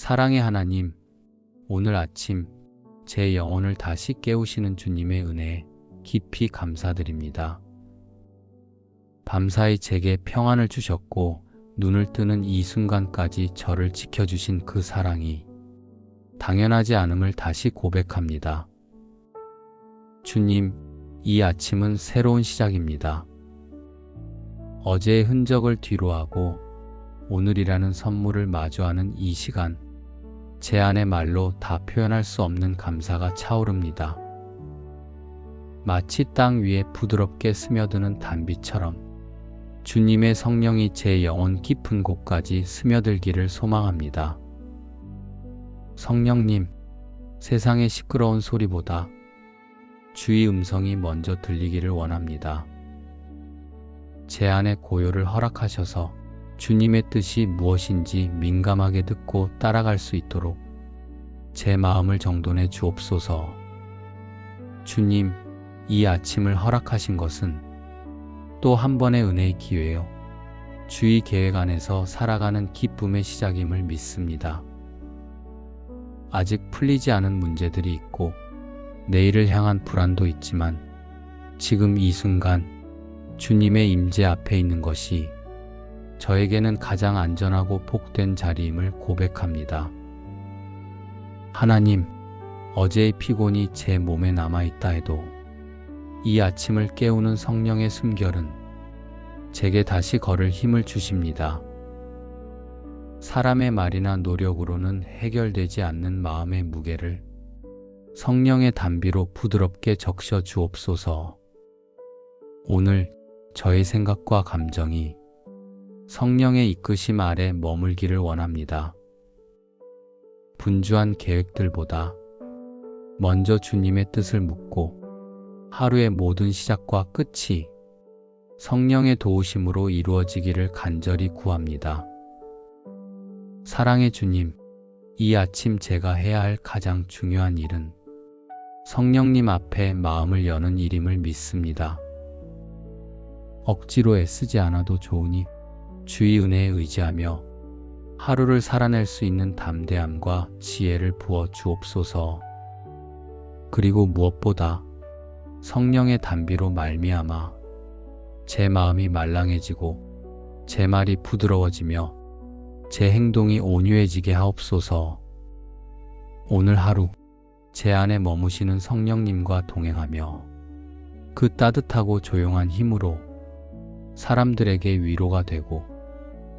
사랑의 하나님, 오늘 아침 제 영혼을 다시 깨우시는 주님의 은혜에 깊이 감사드립니다. 밤사이 제게 평안을 주셨고 눈을 뜨는 이 순간까지 저를 지켜주신 그 사랑이 당연하지 않음을 다시 고백합니다. 주님, 이 아침은 새로운 시작입니다. 어제의 흔적을 뒤로하고 오늘이라는 선물을 마주하는 이 시간, 제 안의 말로 다 표현할 수 없는 감사가 차오릅니다. 마치 땅 위에 부드럽게 스며드는 단비처럼 주님의 성령이 제 영혼 깊은 곳까지 스며들기를 소망합니다. 성령님, 세상의 시끄러운 소리보다 주의 음성이 먼저 들리기를 원합니다. 제 안의 고요를 허락하셔서 주님의 뜻이 무엇인지 민감하게 듣고 따라갈 수 있도록 제 마음을 정돈해 주옵소서. 주님, 이 아침을 허락하신 것은 또 한 번의 은혜의 기회요. 주의 계획 안에서 살아가는 기쁨의 시작임을 믿습니다. 아직 풀리지 않은 문제들이 있고 내일을 향한 불안도 있지만 지금 이 순간 주님의 임재 앞에 있는 것이 저에게는 가장 안전하고 복된 자리임을 고백합니다. 하나님, 어제의 피곤이 제 몸에 남아있다 해도 이 아침을 깨우는 성령의 숨결은 제게 다시 걸을 힘을 주십니다. 사람의 말이나 노력으로는 해결되지 않는 마음의 무게를 성령의 단비로 부드럽게 적셔 주옵소서. 오늘 저의 생각과 감정이 성령의 이끄심 아래 머물기를 원합니다. 분주한 계획들보다 먼저 주님의 뜻을 묻고 하루의 모든 시작과 끝이 성령의 도우심으로 이루어지기를 간절히 구합니다. 사랑의 주님, 이 아침 제가 해야 할 가장 중요한 일은 성령님 앞에 마음을 여는 일임을 믿습니다. 억지로 애쓰지 않아도 좋으니 주의 은혜에 의지하며 하루를 살아낼 수 있는 담대함과 지혜를 부어 주옵소서. 그리고 무엇보다 성령의 단비로 말미암아 제 마음이 말랑해지고 제 말이 부드러워지며 제 행동이 온유해지게 하옵소서. 오늘 하루 제 안에 머무시는 성령님과 동행하며 그 따뜻하고 조용한 힘으로 사람들에게 위로가 되고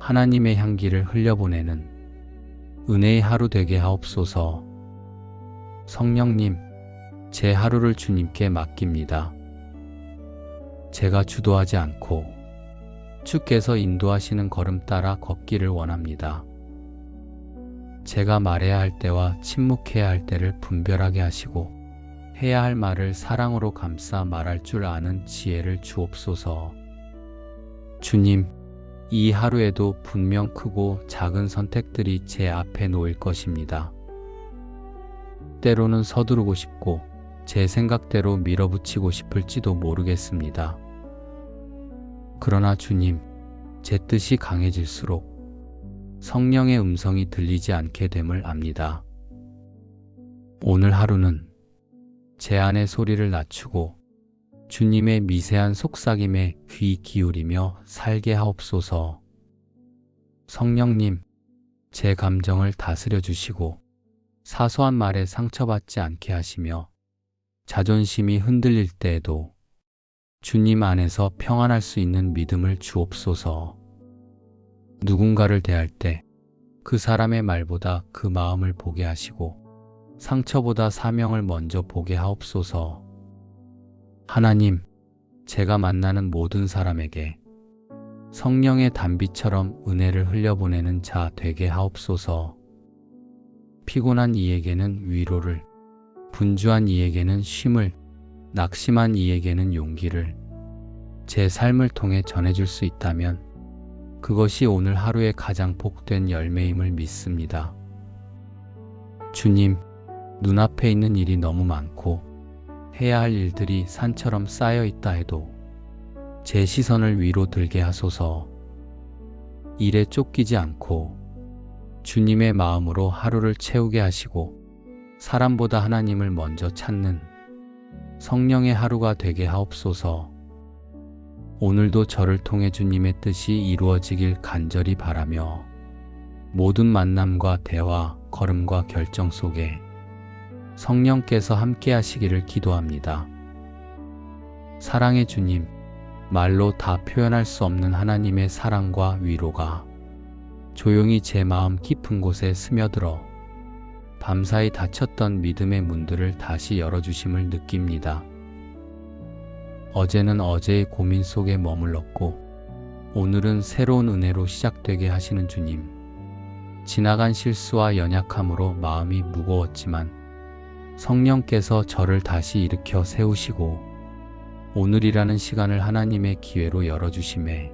하나님의 향기를 흘려보내는 은혜의 하루 되게 하옵소서. 성령님, 제 하루를 주님께 맡깁니다. 제가 주도하지 않고 주께서 인도하시는 걸음 따라 걷기를 원합니다. 제가 말해야 할 때와 침묵해야 할 때를 분별하게 하시고 해야 할 말을 사랑으로 감싸 말할 줄 아는 지혜를 주옵소서. 주님, 이 하루에도 분명 크고 작은 선택들이 제 앞에 놓일 것입니다. 때로는 서두르고 싶고 제 생각대로 밀어붙이고 싶을지도 모르겠습니다. 그러나 주님, 제 뜻이 강해질수록 성령의 음성이 들리지 않게 됨을 압니다. 오늘 하루는 제 안의 소리를 낮추고 주님의 미세한 속삭임에 귀 기울이며 살게 하옵소서. 성령님, 제 감정을 다스려 주시고 사소한 말에 상처받지 않게 하시며 자존심이 흔들릴 때에도 주님 안에서 평안할 수 있는 믿음을 주옵소서. 누군가를 대할 때 그 사람의 말보다 그 마음을 보게 하시고 상처보다 사명을 먼저 보게 하옵소서. 하나님, 제가 만나는 모든 사람에게 성령의 단비처럼 은혜를 흘려보내는 자 되게 하옵소서. 피곤한 이에게는 위로를, 분주한 이에게는 쉼을, 낙심한 이에게는 용기를 제 삶을 통해 전해줄 수 있다면 그것이 오늘 하루의 가장 복된 열매임을 믿습니다. 주님, 눈앞에 있는 일이 너무 많고 해야 할 일들이 산처럼 쌓여 있다 해도 제 시선을 위로 들게 하소서. 일에 쫓기지 않고 주님의 마음으로 하루를 채우게 하시고 사람보다 하나님을 먼저 찾는 성령의 하루가 되게 하옵소서. 오늘도 저를 통해 주님의 뜻이 이루어지길 간절히 바라며 모든 만남과 대화, 걸음과 결정 속에 성령께서 함께 하시기를 기도합니다. 사랑의 주님, 말로 다 표현할 수 없는 하나님의 사랑과 위로가 조용히 제 마음 깊은 곳에 스며들어 밤사이 닫혔던 믿음의 문들을 다시 열어주심을 느낍니다. 어제는 어제의 고민 속에 머물렀고 오늘은 새로운 은혜로 시작되게 하시는 주님. 지나간 실수와 연약함으로 마음이 무거웠지만 성령께서 저를 다시 일으켜 세우시고 오늘이라는 시간을 하나님의 기회로 열어주심에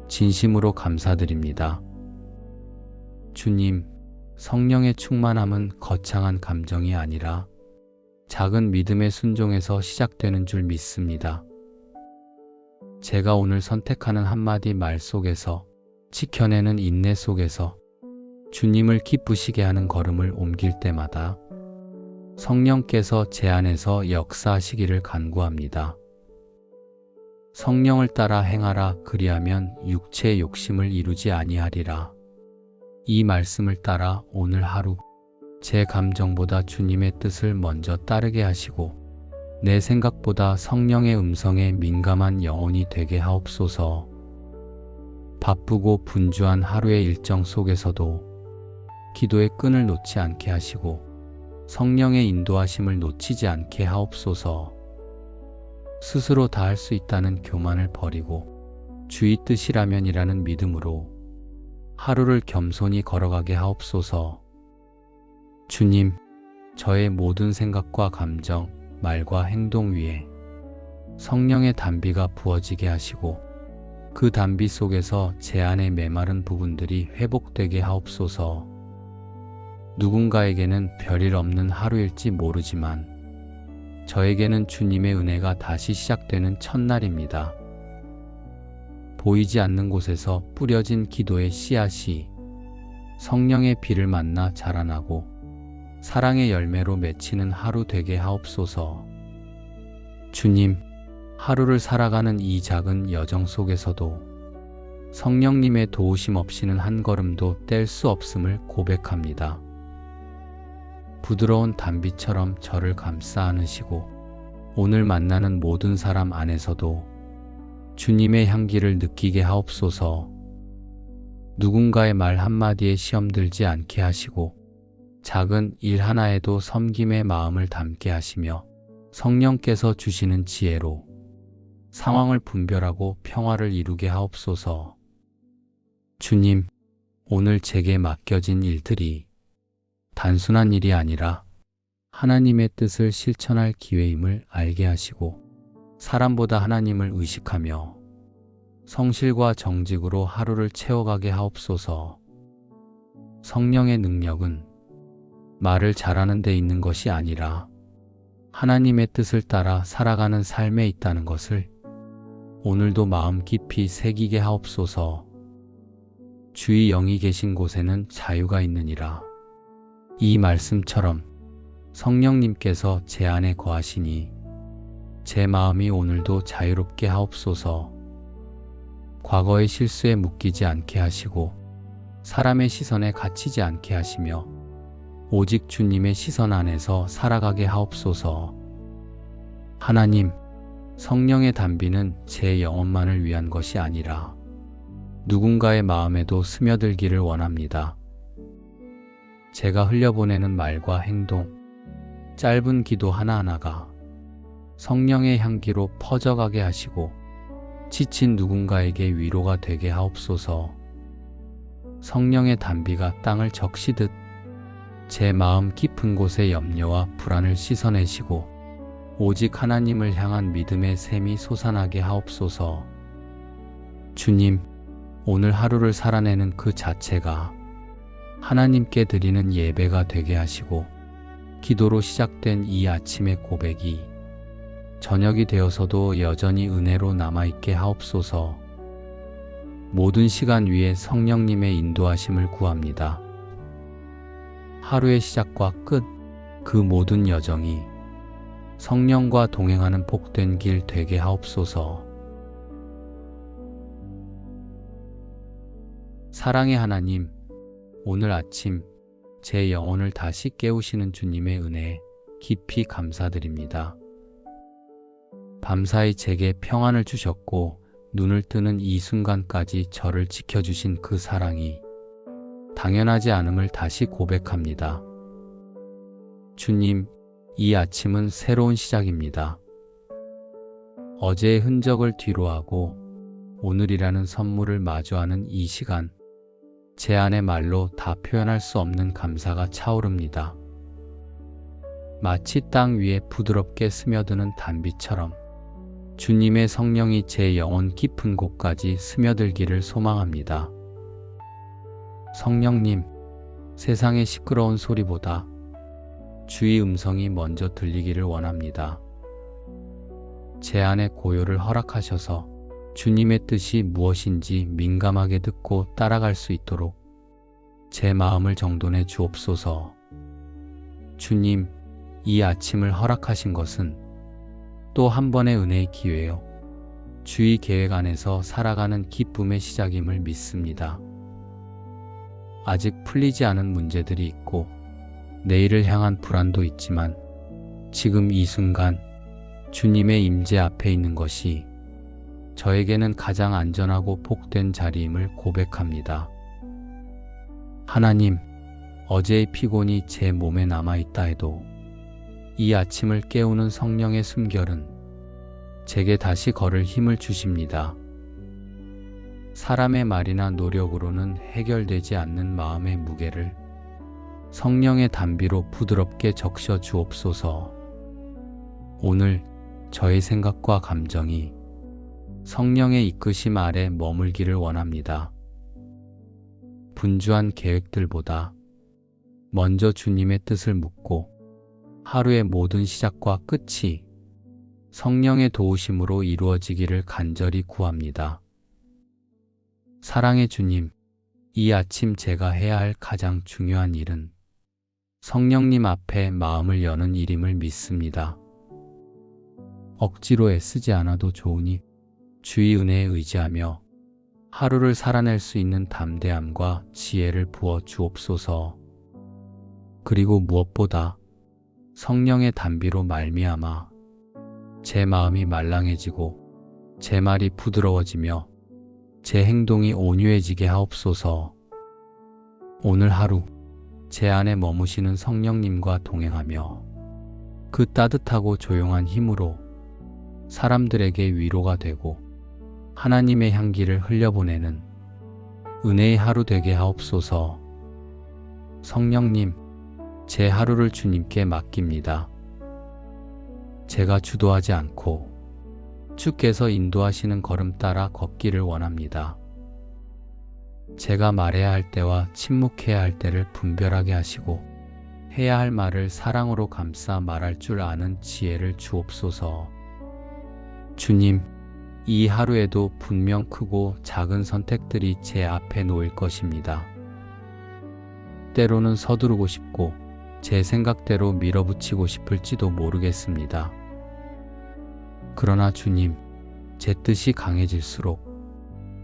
진심으로 감사드립니다. 주님, 성령의 충만함은 거창한 감정이 아니라 작은 믿음의 순종에서 시작되는 줄 믿습니다. 제가 오늘 선택하는 한마디 말 속에서, 지켜내는 인내 속에서 주님을 기쁘시게 하는 걸음을 옮길 때마다 성령께서 제 안에서 역사하시기를 간구합니다. 성령을 따라 행하라, 그리하면 육체의 욕심을 이루지 아니하리라. 이 말씀을 따라 오늘 하루 제 감정보다 주님의 뜻을 먼저 따르게 하시고 내 생각보다 성령의 음성에 민감한 영혼이 되게 하옵소서. 바쁘고 분주한 하루의 일정 속에서도 기도의 끈을 놓지 않게 하시고 성령의 인도하심을 놓치지 않게 하옵소서. 스스로 다 할 수 있다는 교만을 버리고 주의 뜻이라면이라는 믿음으로 하루를 겸손히 걸어가게 하옵소서. 주님, 저의 모든 생각과 감정, 말과 행동 위에 성령의 단비가 부어지게 하시고 그 단비 속에서 제 안의 메마른 부분들이 회복되게 하옵소서. 누군가에게는 별일 없는 하루일지 모르지만 저에게는 주님의 은혜가 다시 시작되는 첫날입니다. 보이지 않는 곳에서 뿌려진 기도의 씨앗이 성령의 비를 만나 자라나고 사랑의 열매로 맺히는 하루 되게 하옵소서. 주님, 하루를 살아가는 이 작은 여정 속에서도 성령님의 도우심 없이는 한 걸음도 뗄 수 없음을 고백합니다. 부드러운 단비처럼 저를 감싸 안으시고 오늘 만나는 모든 사람 안에서도 주님의 향기를 느끼게 하옵소서. 누군가의 말 한마디에 시험 들지 않게 하시고 작은 일 하나에도 섬김의 마음을 담게 하시며 성령께서 주시는 지혜로 상황을 분별하고 평화를 이루게 하옵소서. 주님, 오늘 제게 맡겨진 일들이 단순한 일이 아니라 하나님의 뜻을 실천할 기회임을 알게 하시고 사람보다 하나님을 의식하며 성실과 정직으로 하루를 채워가게 하옵소서. 성령의 능력은 말을 잘하는 데 있는 것이 아니라 하나님의 뜻을 따라 살아가는 삶에 있다는 것을 오늘도 마음 깊이 새기게 하옵소서. 주의 영이 계신 곳에는 자유가 있느니라. 이 말씀처럼 성령님께서 제 안에 거하시니 제 마음이 오늘도 자유롭게 하옵소서. 과거의 실수에 묶이지 않게 하시고 사람의 시선에 갇히지 않게 하시며 오직 주님의 시선 안에서 살아가게 하옵소서. 하나님, 성령의 단비는 제 영혼만을 위한 것이 아니라 누군가의 마음에도 스며들기를 원합니다. 제가 흘려보내는 말과 행동, 짧은 기도 하나하나가 성령의 향기로 퍼져가게 하시고 지친 누군가에게 위로가 되게 하옵소서. 성령의 단비가 땅을 적시듯 제 마음 깊은 곳의 염려와 불안을 씻어내시고 오직 하나님을 향한 믿음의 샘이 솟아나게 하옵소서. 주님, 오늘 하루를 살아내는 그 자체가 하나님께 드리는 예배가 되게 하시고 기도로 시작된 이 아침의 고백이 저녁이 되어서도 여전히 은혜로 남아있게 하옵소서. 모든 시간 위에 성령님의 인도하심을 구합니다. 하루의 시작과 끝, 그 모든 여정이 성령과 동행하는 복된 길 되게 하옵소서. 사랑의 하나님, 오늘 아침 제 영혼을 다시 깨우시는 주님의 은혜에 깊이 감사드립니다. 밤사이 제게 평안을 주셨고 눈을 뜨는 이 순간까지 저를 지켜주신 그 사랑이 당연하지 않음을 다시 고백합니다. 주님, 이 아침은 새로운 시작입니다. 어제의 흔적을 뒤로하고 오늘이라는 선물을 마주하는 이 시간, 제 안의 말로 다 표현할 수 없는 감사가 차오릅니다. 마치 땅 위에 부드럽게 스며드는 단비처럼 주님의 성령이 제 영혼 깊은 곳까지 스며들기를 소망합니다. 성령님, 세상의 시끄러운 소리보다 주의 음성이 먼저 들리기를 원합니다. 제 안에 고요를 허락하셔서 주님의 뜻이 무엇인지 민감하게 듣고 따라갈 수 있도록 제 마음을 정돈해 주옵소서. 주님, 이 아침을 허락하신 것은 또 한 번의 은혜의 기회요. 주의 계획 안에서 살아가는 기쁨의 시작임을 믿습니다. 아직 풀리지 않은 문제들이 있고 내일을 향한 불안도 있지만 지금 이 순간 주님의 임재 앞에 있는 것이 저에게는 가장 안전하고 복된 자리임을 고백합니다. 하나님, 어제의 피곤이 제 몸에 남아있다 해도 이 아침을 깨우는 성령의 숨결은 제게 다시 걸을 힘을 주십니다. 사람의 말이나 노력으로는 해결되지 않는 마음의 무게를 성령의 단비로 부드럽게 적셔 주옵소서. 오늘 저의 생각과 감정이 성령의 이끄심 아래 머물기를 원합니다. 분주한 계획들보다 먼저 주님의 뜻을 묻고 하루의 모든 시작과 끝이 성령의 도우심으로 이루어지기를 간절히 구합니다. 사랑의 주님, 이 아침 제가 해야 할 가장 중요한 일은 성령님 앞에 마음을 여는 일임을 믿습니다. 억지로 애쓰지 않아도 좋으니 주의 은혜에 의지하며 하루를 살아낼 수 있는 담대함과 지혜를 부어 주옵소서. 그리고 무엇보다 성령의 단비로 말미암아 제 마음이 말랑해지고 제 말이 부드러워지며 제 행동이 온유해지게 하옵소서. 오늘 하루 제 안에 머무시는 성령님과 동행하며 그 따뜻하고 조용한 힘으로 사람들에게 위로가 되고 하나님의 향기를 흘려보내는 은혜의 하루 되게 하옵소서. 성령님, 제 하루를 주님께 맡깁니다. 제가 주도하지 않고 주께서 인도하시는 걸음 따라 걷기를 원합니다. 제가 말해야 할 때와 침묵해야 할 때를 분별하게 하시고 해야 할 말을 사랑으로 감싸 말할 줄 아는 지혜를 주옵소서. 주님, 이 하루에도 분명 크고 작은 선택들이 제 앞에 놓일 것입니다. 때로는 서두르고 싶고 제 생각대로 밀어붙이고 싶을지도 모르겠습니다. 그러나 주님, 제 뜻이 강해질수록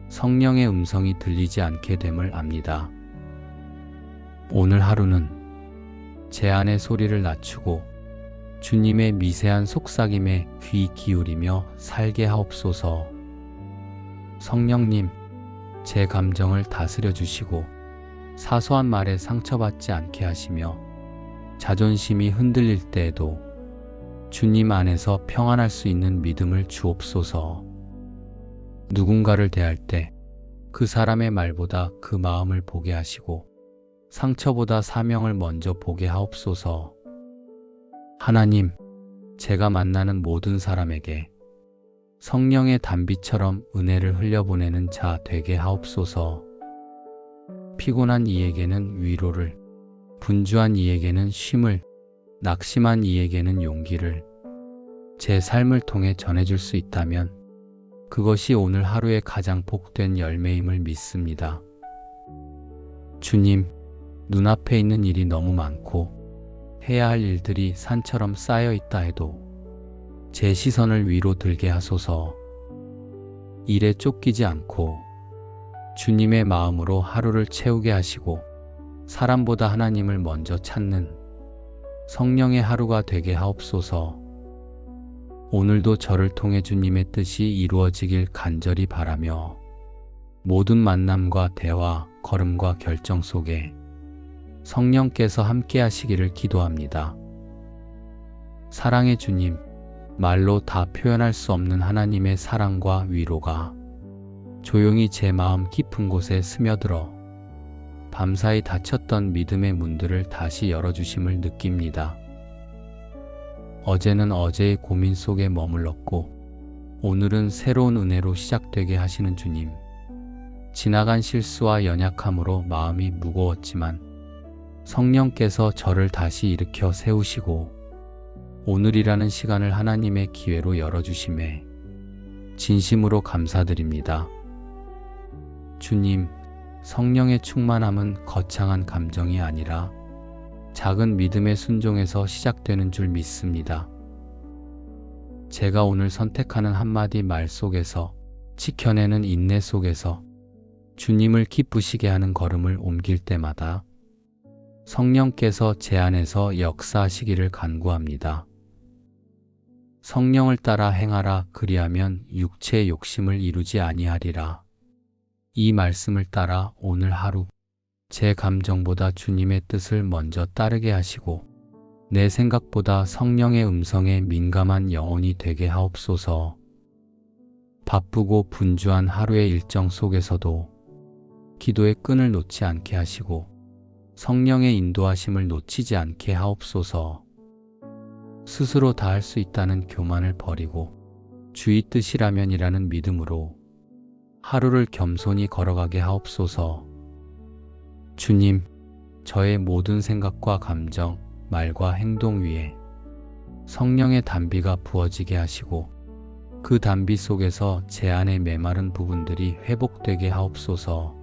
성령의 음성이 들리지 않게 됨을 압니다. 오늘 하루는 제 안의 소리를 낮추고 주님의 미세한 속삭임에 귀 기울이며 살게 하옵소서. 성령님, 제 감정을 다스려 주시고 사소한 말에 상처받지 않게 하시며 자존심이 흔들릴 때에도 주님 안에서 평안할 수 있는 믿음을 주옵소서. 누군가를 대할 때 그 사람의 말보다 그 마음을 보게 하시고 상처보다 사명을 먼저 보게 하옵소서. 하나님, 제가 만나는 모든 사람에게 성령의 단비처럼 은혜를 흘려보내는 자 되게 하옵소서. 피곤한 이에게는 위로를, 분주한 이에게는 쉼을, 낙심한 이에게는 용기를 제 삶을 통해 전해줄 수 있다면 그것이 오늘 하루의 가장 복된 열매임을 믿습니다. 주님, 눈앞에 있는 일이 너무 많고 해야 할 일들이 산처럼 쌓여 있다 해도 제 시선을 위로 들게 하소서. 일에 쫓기지 않고 주님의 마음으로 하루를 채우게 하시고 사람보다 하나님을 먼저 찾는 성령의 하루가 되게 하옵소서. 오늘도 저를 통해 주님의 뜻이 이루어지길 간절히 바라며 모든 만남과 대화, 걸음과 결정 속에 성령께서 함께 하시기를 기도합니다. 사랑의 주님, 말로 다 표현할 수 없는 하나님의 사랑과 위로가 조용히 제 마음 깊은 곳에 스며들어 밤사이 닫혔던 믿음의 문들을 다시 열어주심을 느낍니다. 어제는 어제의 고민 속에 머물렀고 오늘은 새로운 은혜로 시작되게 하시는 주님. 지나간 실수와 연약함으로 마음이 무거웠지만 성령께서 저를 다시 일으켜 세우시고 오늘이라는 시간을 하나님의 기회로 열어주심에 진심으로 감사드립니다. 주님, 성령의 충만함은 거창한 감정이 아니라 작은 믿음의 순종에서 시작되는 줄 믿습니다. 제가 오늘 선택하는 한마디 말 속에서, 지켜내는 인내 속에서 주님을 기쁘시게 하는 걸음을 옮길 때마다 성령께서 제 안에서 역사하시기를 간구합니다. 성령을 따라 행하라, 그리하면 육체의 욕심을 이루지 아니하리라. 이 말씀을 따라 오늘 하루 제 감정보다 주님의 뜻을 먼저 따르게 하시고 내 생각보다 성령의 음성에 민감한 영혼이 되게 하옵소서. 바쁘고 분주한 하루의 일정 속에서도 기도의 끈을 놓지 않게 하시고 성령의 인도하심을 놓치지 않게 하옵소서. 스스로 다 할 수 있다는 교만을 버리고 주의 뜻이라면이라는 믿음으로 하루를 겸손히 걸어가게 하옵소서. 주님, 저의 모든 생각과 감정, 말과 행동 위에 성령의 단비가 부어지게 하시고 그 단비 속에서 제 안의 메마른 부분들이 회복되게 하옵소서.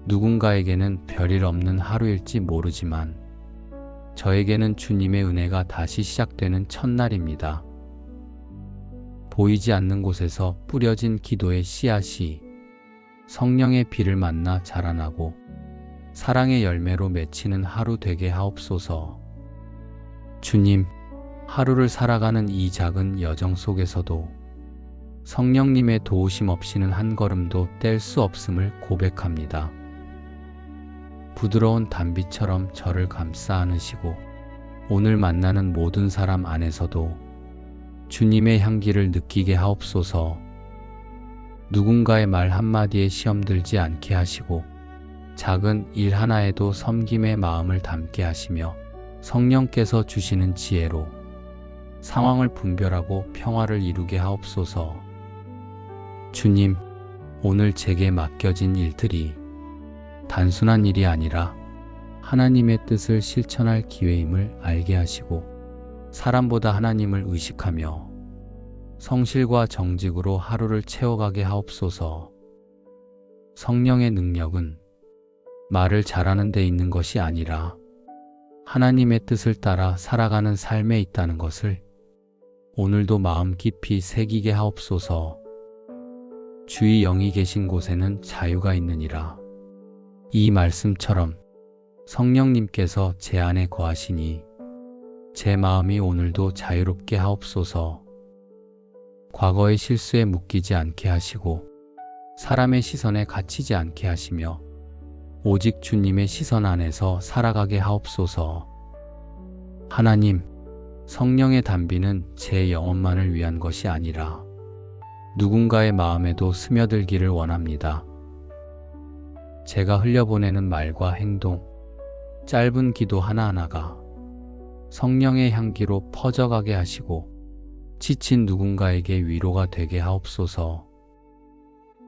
누군가에게는 별일 없는 하루일지 모르지만 저에게는 주님의 은혜가 다시 시작되는 첫날입니다. 보이지 않는 곳에서 뿌려진 기도의 씨앗이 성령의 비를 만나 자라나고 사랑의 열매로 맺히는 하루 되게 하옵소서. 주님, 하루를 살아가는 이 작은 여정 속에서도 성령님의 도우심 없이는 한 걸음도 뗄 수 없음을 고백합니다. 부드러운 단비처럼 저를 감싸 안으시고 오늘 만나는 모든 사람 안에서도 주님의 향기를 느끼게 하옵소서. 누군가의 말 한마디에 시험 들지 않게 하시고 작은 일 하나에도 섬김의 마음을 담게 하시며 성령께서 주시는 지혜로 상황을 분별하고 평화를 이루게 하옵소서. 주님, 오늘 제게 맡겨진 일들이 단순한 일이 아니라 하나님의 뜻을 실천할 기회임을 알게 하시고 사람보다 하나님을 의식하며 성실과 정직으로 하루를 채워가게 하옵소서. 성령의 능력은 말을 잘하는 데 있는 것이 아니라 하나님의 뜻을 따라 살아가는 삶에 있다는 것을 오늘도 마음 깊이 새기게 하옵소서. 주의 영이 계신 곳에는 자유가 있느니라. 이 말씀처럼 성령님께서 제 안에 거하시니 제 마음이 오늘도 자유롭게 하옵소서. 과거의 실수에 묶이지 않게 하시고 사람의 시선에 갇히지 않게 하시며 오직 주님의 시선 안에서 살아가게 하옵소서. 하나님, 성령의 단비는 제 영혼만을 위한 것이 아니라 누군가의 마음에도 스며들기를 원합니다. 제가 흘려보내는 말과 행동, 짧은 기도 하나하나가 성령의 향기로 퍼져가게 하시고 지친 누군가에게 위로가 되게 하옵소서.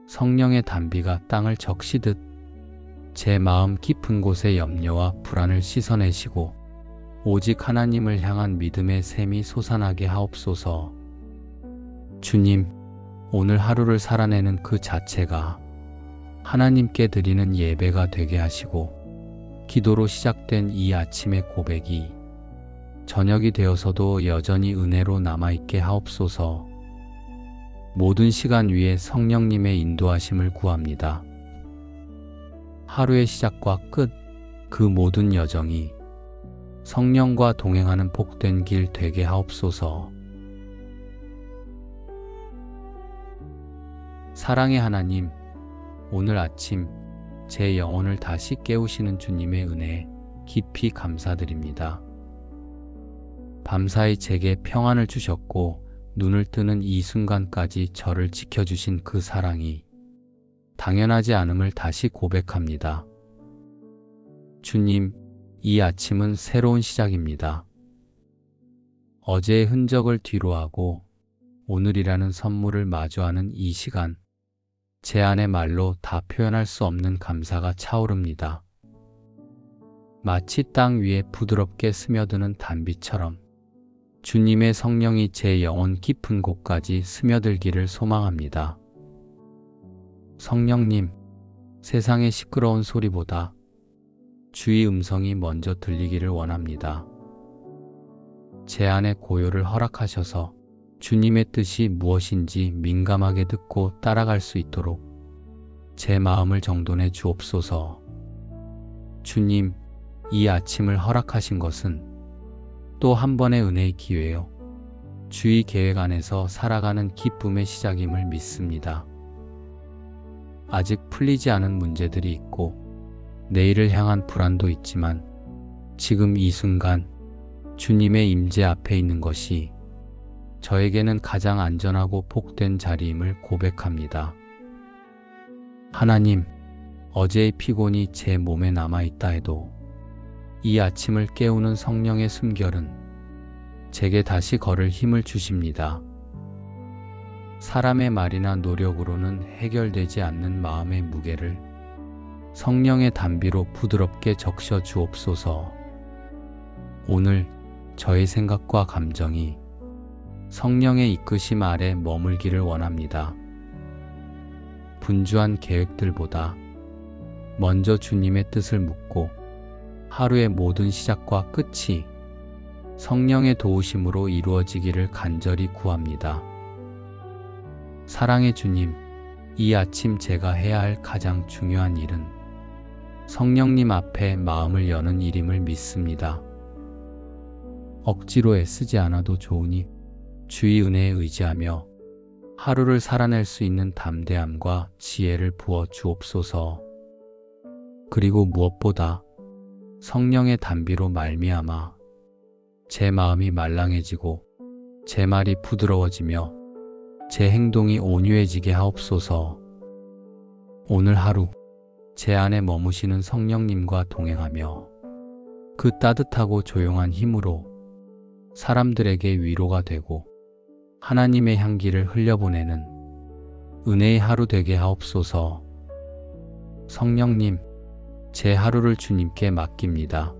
성령의 단비가 땅을 적시듯 제 마음 깊은 곳의 염려와 불안을 씻어내시고 오직 하나님을 향한 믿음의 샘이 솟아나게 하옵소서. 주님, 오늘 하루를 살아내는 그 자체가 하나님께 드리는 예배가 되게 하시고 기도로 시작된 이 아침의 고백이 저녁이 되어서도 여전히 은혜로 남아있게 하옵소서. 모든 시간 위에 성령님의 인도하심을 구합니다. 하루의 시작과 끝, 그 모든 여정이 성령과 동행하는 복된 길 되게 하옵소서. 사랑의 하나님, 오늘 아침 제 영혼을 다시 깨우시는 주님의 은혜에 깊이 감사드립니다. 밤사이 제게 평안을 주셨고 눈을 뜨는 이 순간까지 저를 지켜주신 그 사랑이 당연하지 않음을 다시 고백합니다. 주님, 이 아침은 새로운 시작입니다. 어제의 흔적을 뒤로하고 오늘이라는 선물을 마주하는 이 시간, 제 안의 말로 다 표현할 수 없는 감사가 차오릅니다. 마치 땅 위에 부드럽게 스며드는 단비처럼 주님의 성령이 제 영혼 깊은 곳까지 스며들기를 소망합니다. 성령님, 세상의 시끄러운 소리보다 주의 음성이 먼저 들리기를 원합니다. 제 안의 고요를 허락하셔서 주님의 뜻이 무엇인지 민감하게 듣고 따라갈 수 있도록 제 마음을 정돈해 주옵소서. 주님, 이 아침을 허락하신 것은 또 한 번의 은혜의 기회요. 주의 계획 안에서 살아가는 기쁨의 시작임을 믿습니다. 아직 풀리지 않은 문제들이 있고 내일을 향한 불안도 있지만 지금 이 순간 주님의 임재 앞에 있는 것이 저에게는 가장 안전하고 복된 자리임을 고백합니다. 하나님, 어제의 피곤이 제 몸에 남아있다 해도 이 아침을 깨우는 성령의 숨결은 제게 다시 걸을 힘을 주십니다. 사람의 말이나 노력으로는 해결되지 않는 마음의 무게를 성령의 단비로 부드럽게 적셔 주옵소서. 오늘 저의 생각과 감정이 성령의 이끄심 아래 머물기를 원합니다. 분주한 계획들보다 먼저 주님의 뜻을 묻고 하루의 모든 시작과 끝이 성령의 도우심으로 이루어지기를 간절히 구합니다. 사랑의 주님, 이 아침 제가 해야 할 가장 중요한 일은 성령님 앞에 마음을 여는 일임을 믿습니다. 억지로 애쓰지 않아도 좋으니 주의 은혜에 의지하며 하루를 살아낼 수 있는 담대함과 지혜를 부어 주옵소서. 그리고 무엇보다 성령의 단비로 말미암아 제 마음이 말랑해지고 제 말이 부드러워지며 제 행동이 온유해지게 하옵소서. 오늘 하루 제 안에 머무시는 성령님과 동행하며 그 따뜻하고 조용한 힘으로 사람들에게 위로가 되고 하나님의 향기를 흘려보내는 은혜의 하루 되게 하옵소서. 성령님, 제 하루를 주님께 맡깁니다.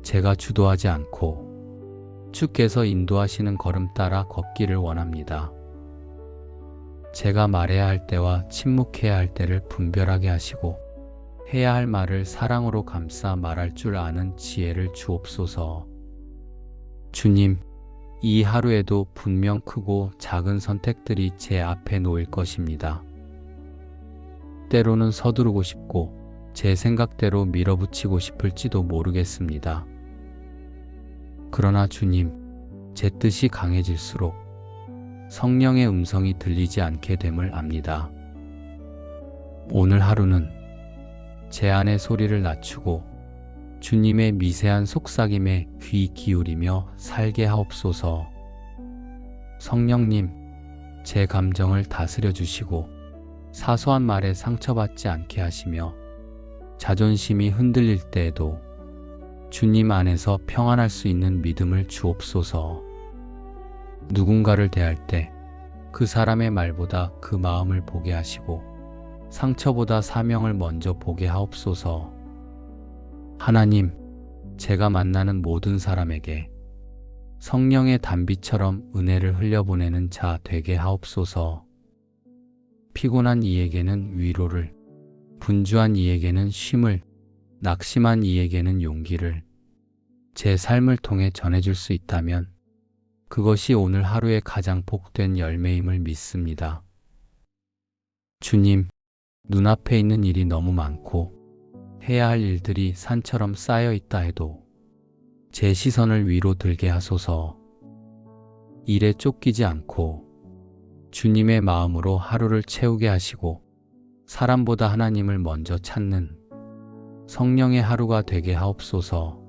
제가 주도하지 않고 주께서 인도하시는 걸음 따라 걷기를 원합니다. 제가 말해야 할 때와 침묵해야 할 때를 분별하게 하시고 해야 할 말을 사랑으로 감싸 말할 줄 아는 지혜를 주옵소서. 주님, 이 하루에도 분명 크고 작은 선택들이 제 앞에 놓일 것입니다. 때로는 서두르고 싶고 제 생각대로 밀어붙이고 싶을지도 모르겠습니다. 그러나 주님, 제 뜻이 강해질수록 성령의 음성이 들리지 않게 됨을 압니다. 오늘 하루는 제 안의 소리를 낮추고 주님의 미세한 속삭임에 귀 기울이며 살게 하옵소서. 성령님, 제 감정을 다스려 주시고 사소한 말에 상처받지 않게 하시며 자존심이 흔들릴 때에도 주님 안에서 평안할 수 있는 믿음을 주옵소서. 누군가를 대할 때 그 사람의 말보다 그 마음을 보게 하시고 상처보다 사명을 먼저 보게 하옵소서. 하나님, 제가 만나는 모든 사람에게 성령의 단비처럼 은혜를 흘려보내는 자 되게 하옵소서. 피곤한 이에게는 위로를, 분주한 이에게는 쉼을, 낙심한 이에게는 용기를, 제 삶을 통해 전해줄 수 있다면 그것이 오늘 하루의 가장 복된 열매임을 믿습니다. 주님, 눈앞에 있는 일이 너무 많고 해야 할 일들이 산처럼 쌓여 있다 해도 제 시선을 위로 들게 하소서. 일에 쫓기지 않고 주님의 마음으로 하루를 채우게 하시고 사람보다 하나님을 먼저 찾는 성령의 하루가 되게 하옵소서.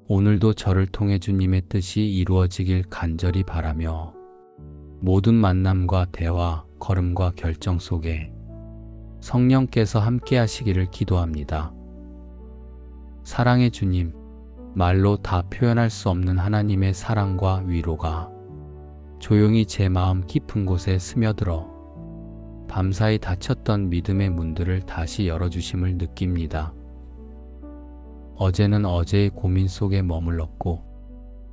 오늘도 저를 통해 주님의 뜻이 이루어지길 간절히 바라며 모든 만남과 대화, 걸음과 결정 속에 성령께서 함께 하시기를 기도합니다. 사랑의 주님, 말로 다 표현할 수 없는 하나님의 사랑과 위로가 조용히 제 마음 깊은 곳에 스며들어 밤사이 닫혔던 믿음의 문들을 다시 열어주심을 느낍니다. 어제는 어제의 고민 속에 머물렀고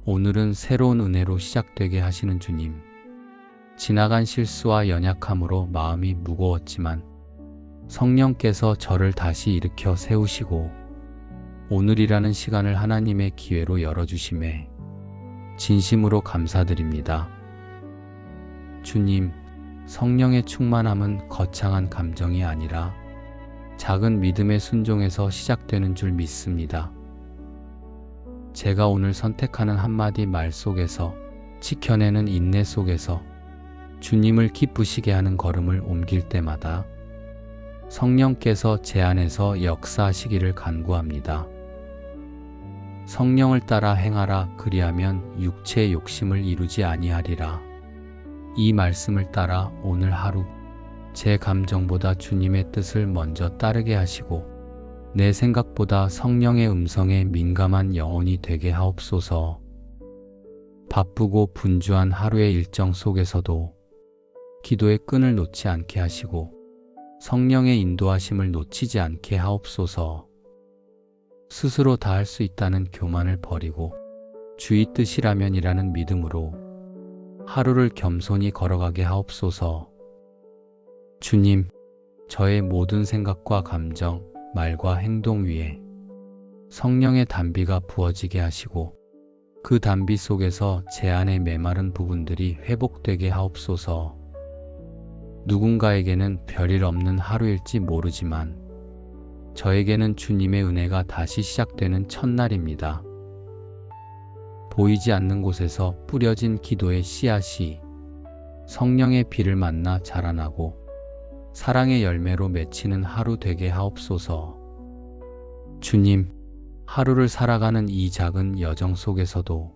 오늘은 새로운 은혜로 시작되게 하시는 주님. 지나간 실수와 연약함으로 마음이 무거웠지만 성령께서 저를 다시 일으켜 세우시고 오늘이라는 시간을 하나님의 기회로 열어주심에 진심으로 감사드립니다. 주님, 성령의 충만함은 거창한 감정이 아니라 작은 믿음의 순종에서 시작되는 줄 믿습니다. 제가 오늘 선택하는 한마디 말 속에서, 지켜내는 인내 속에서 주님을 기쁘시게 하는 걸음을 옮길 때마다 성령께서 제 안에서 역사하시기를 간구합니다. 성령을 따라 행하라, 그리하면 육체의 욕심을 이루지 아니하리라. 이 말씀을 따라 오늘 하루 제 감정보다 주님의 뜻을 먼저 따르게 하시고 내 생각보다 성령의 음성에 민감한 영혼이 되게 하옵소서. 바쁘고 분주한 하루의 일정 속에서도 기도의 끈을 놓지 않게 하시고 성령의 인도하심을 놓치지 않게 하옵소서. 스스로 다 할 수 있다는 교만을 버리고 주의 뜻이라면이라는 믿음으로 하루를 겸손히 걸어가게 하옵소서. 주님, 저의 모든 생각과 감정, 말과 행동 위에 성령의 단비가 부어지게 하시고 그 단비 속에서 제 안의 메마른 부분들이 회복되게 하옵소서. 누군가에게는 별일 없는 하루일지 모르지만 저에게는 주님의 은혜가 다시 시작되는 첫날입니다. 보이지 않는 곳에서 뿌려진 기도의 씨앗이 성령의 비를 만나 자라나고 사랑의 열매로 맺히는 하루 되게 하옵소서. 주님, 하루를 살아가는 이 작은 여정 속에서도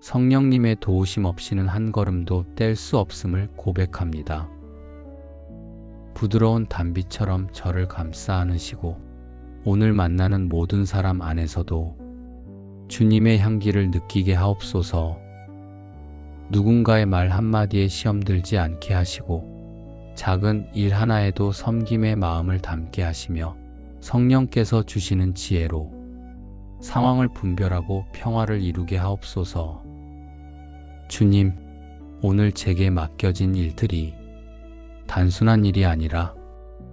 성령님의 도우심 없이는 한 걸음도 뗄 수 없음을 고백합니다. 부드러운 단비처럼 저를 감싸 안으시고 오늘 만나는 모든 사람 안에서도 주님의 향기를 느끼게 하옵소서. 누군가의 말 한마디에 시험 들지 않게 하시고 작은 일 하나에도 섬김의 마음을 담게 하시며 성령께서 주시는 지혜로 상황을 분별하고 평화를 이루게 하옵소서. 주님, 오늘 제게 맡겨진 일들이 단순한 일이 아니라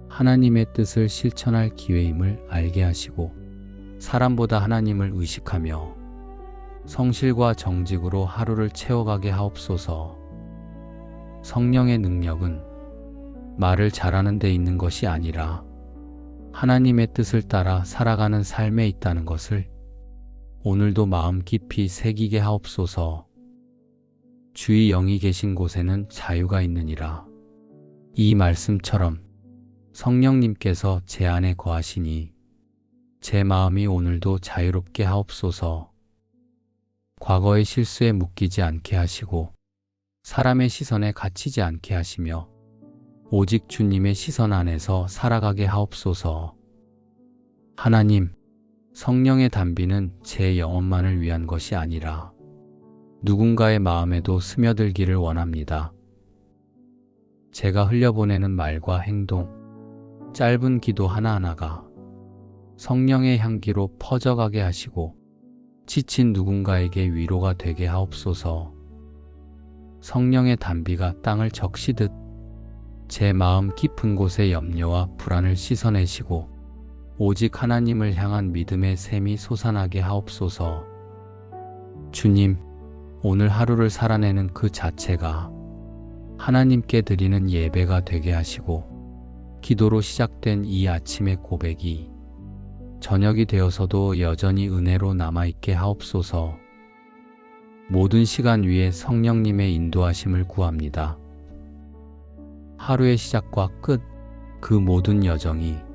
하나님의 뜻을 실천할 기회임을 알게 하시고 사람보다 하나님을 의식하며 성실과 정직으로 하루를 채워가게 하옵소서. 성령의 능력은 말을 잘하는 데 있는 것이 아니라 하나님의 뜻을 따라 살아가는 삶에 있다는 것을 오늘도 마음 깊이 새기게 하옵소서. 주의 영이 계신 곳에는 자유가 있느니라. 이 말씀처럼 성령님께서 제 안에 거하시니 제 마음이 오늘도 자유롭게 하옵소서. 과거의 실수에 묶이지 않게 하시고 사람의 시선에 갇히지 않게 하시며 오직 주님의 시선 안에서 살아가게 하옵소서. 하나님, 성령의 단비는 제 영혼만을 위한 것이 아니라 누군가의 마음에도 스며들기를 원합니다. 제가 흘려보내는 말과 행동, 짧은 기도 하나하나가 성령의 향기로 퍼져가게 하시고 지친 누군가에게 위로가 되게 하옵소서. 성령의 단비가 땅을 적시듯 제 마음 깊은 곳의 염려와 불안을 씻어내시고 오직 하나님을 향한 믿음의 샘이 솟아나게 하옵소서. 주님, 오늘 하루를 살아내는 그 자체가 하나님께 드리는 예배가 되게 하시고, 기도로 시작된 이 아침의 고백이 저녁이 되어서도 여전히 은혜로 남아있게 하옵소서. 모든 시간 위에 성령님의 인도하심을 구합니다. 하루의 시작과 끝, 그 모든 여정이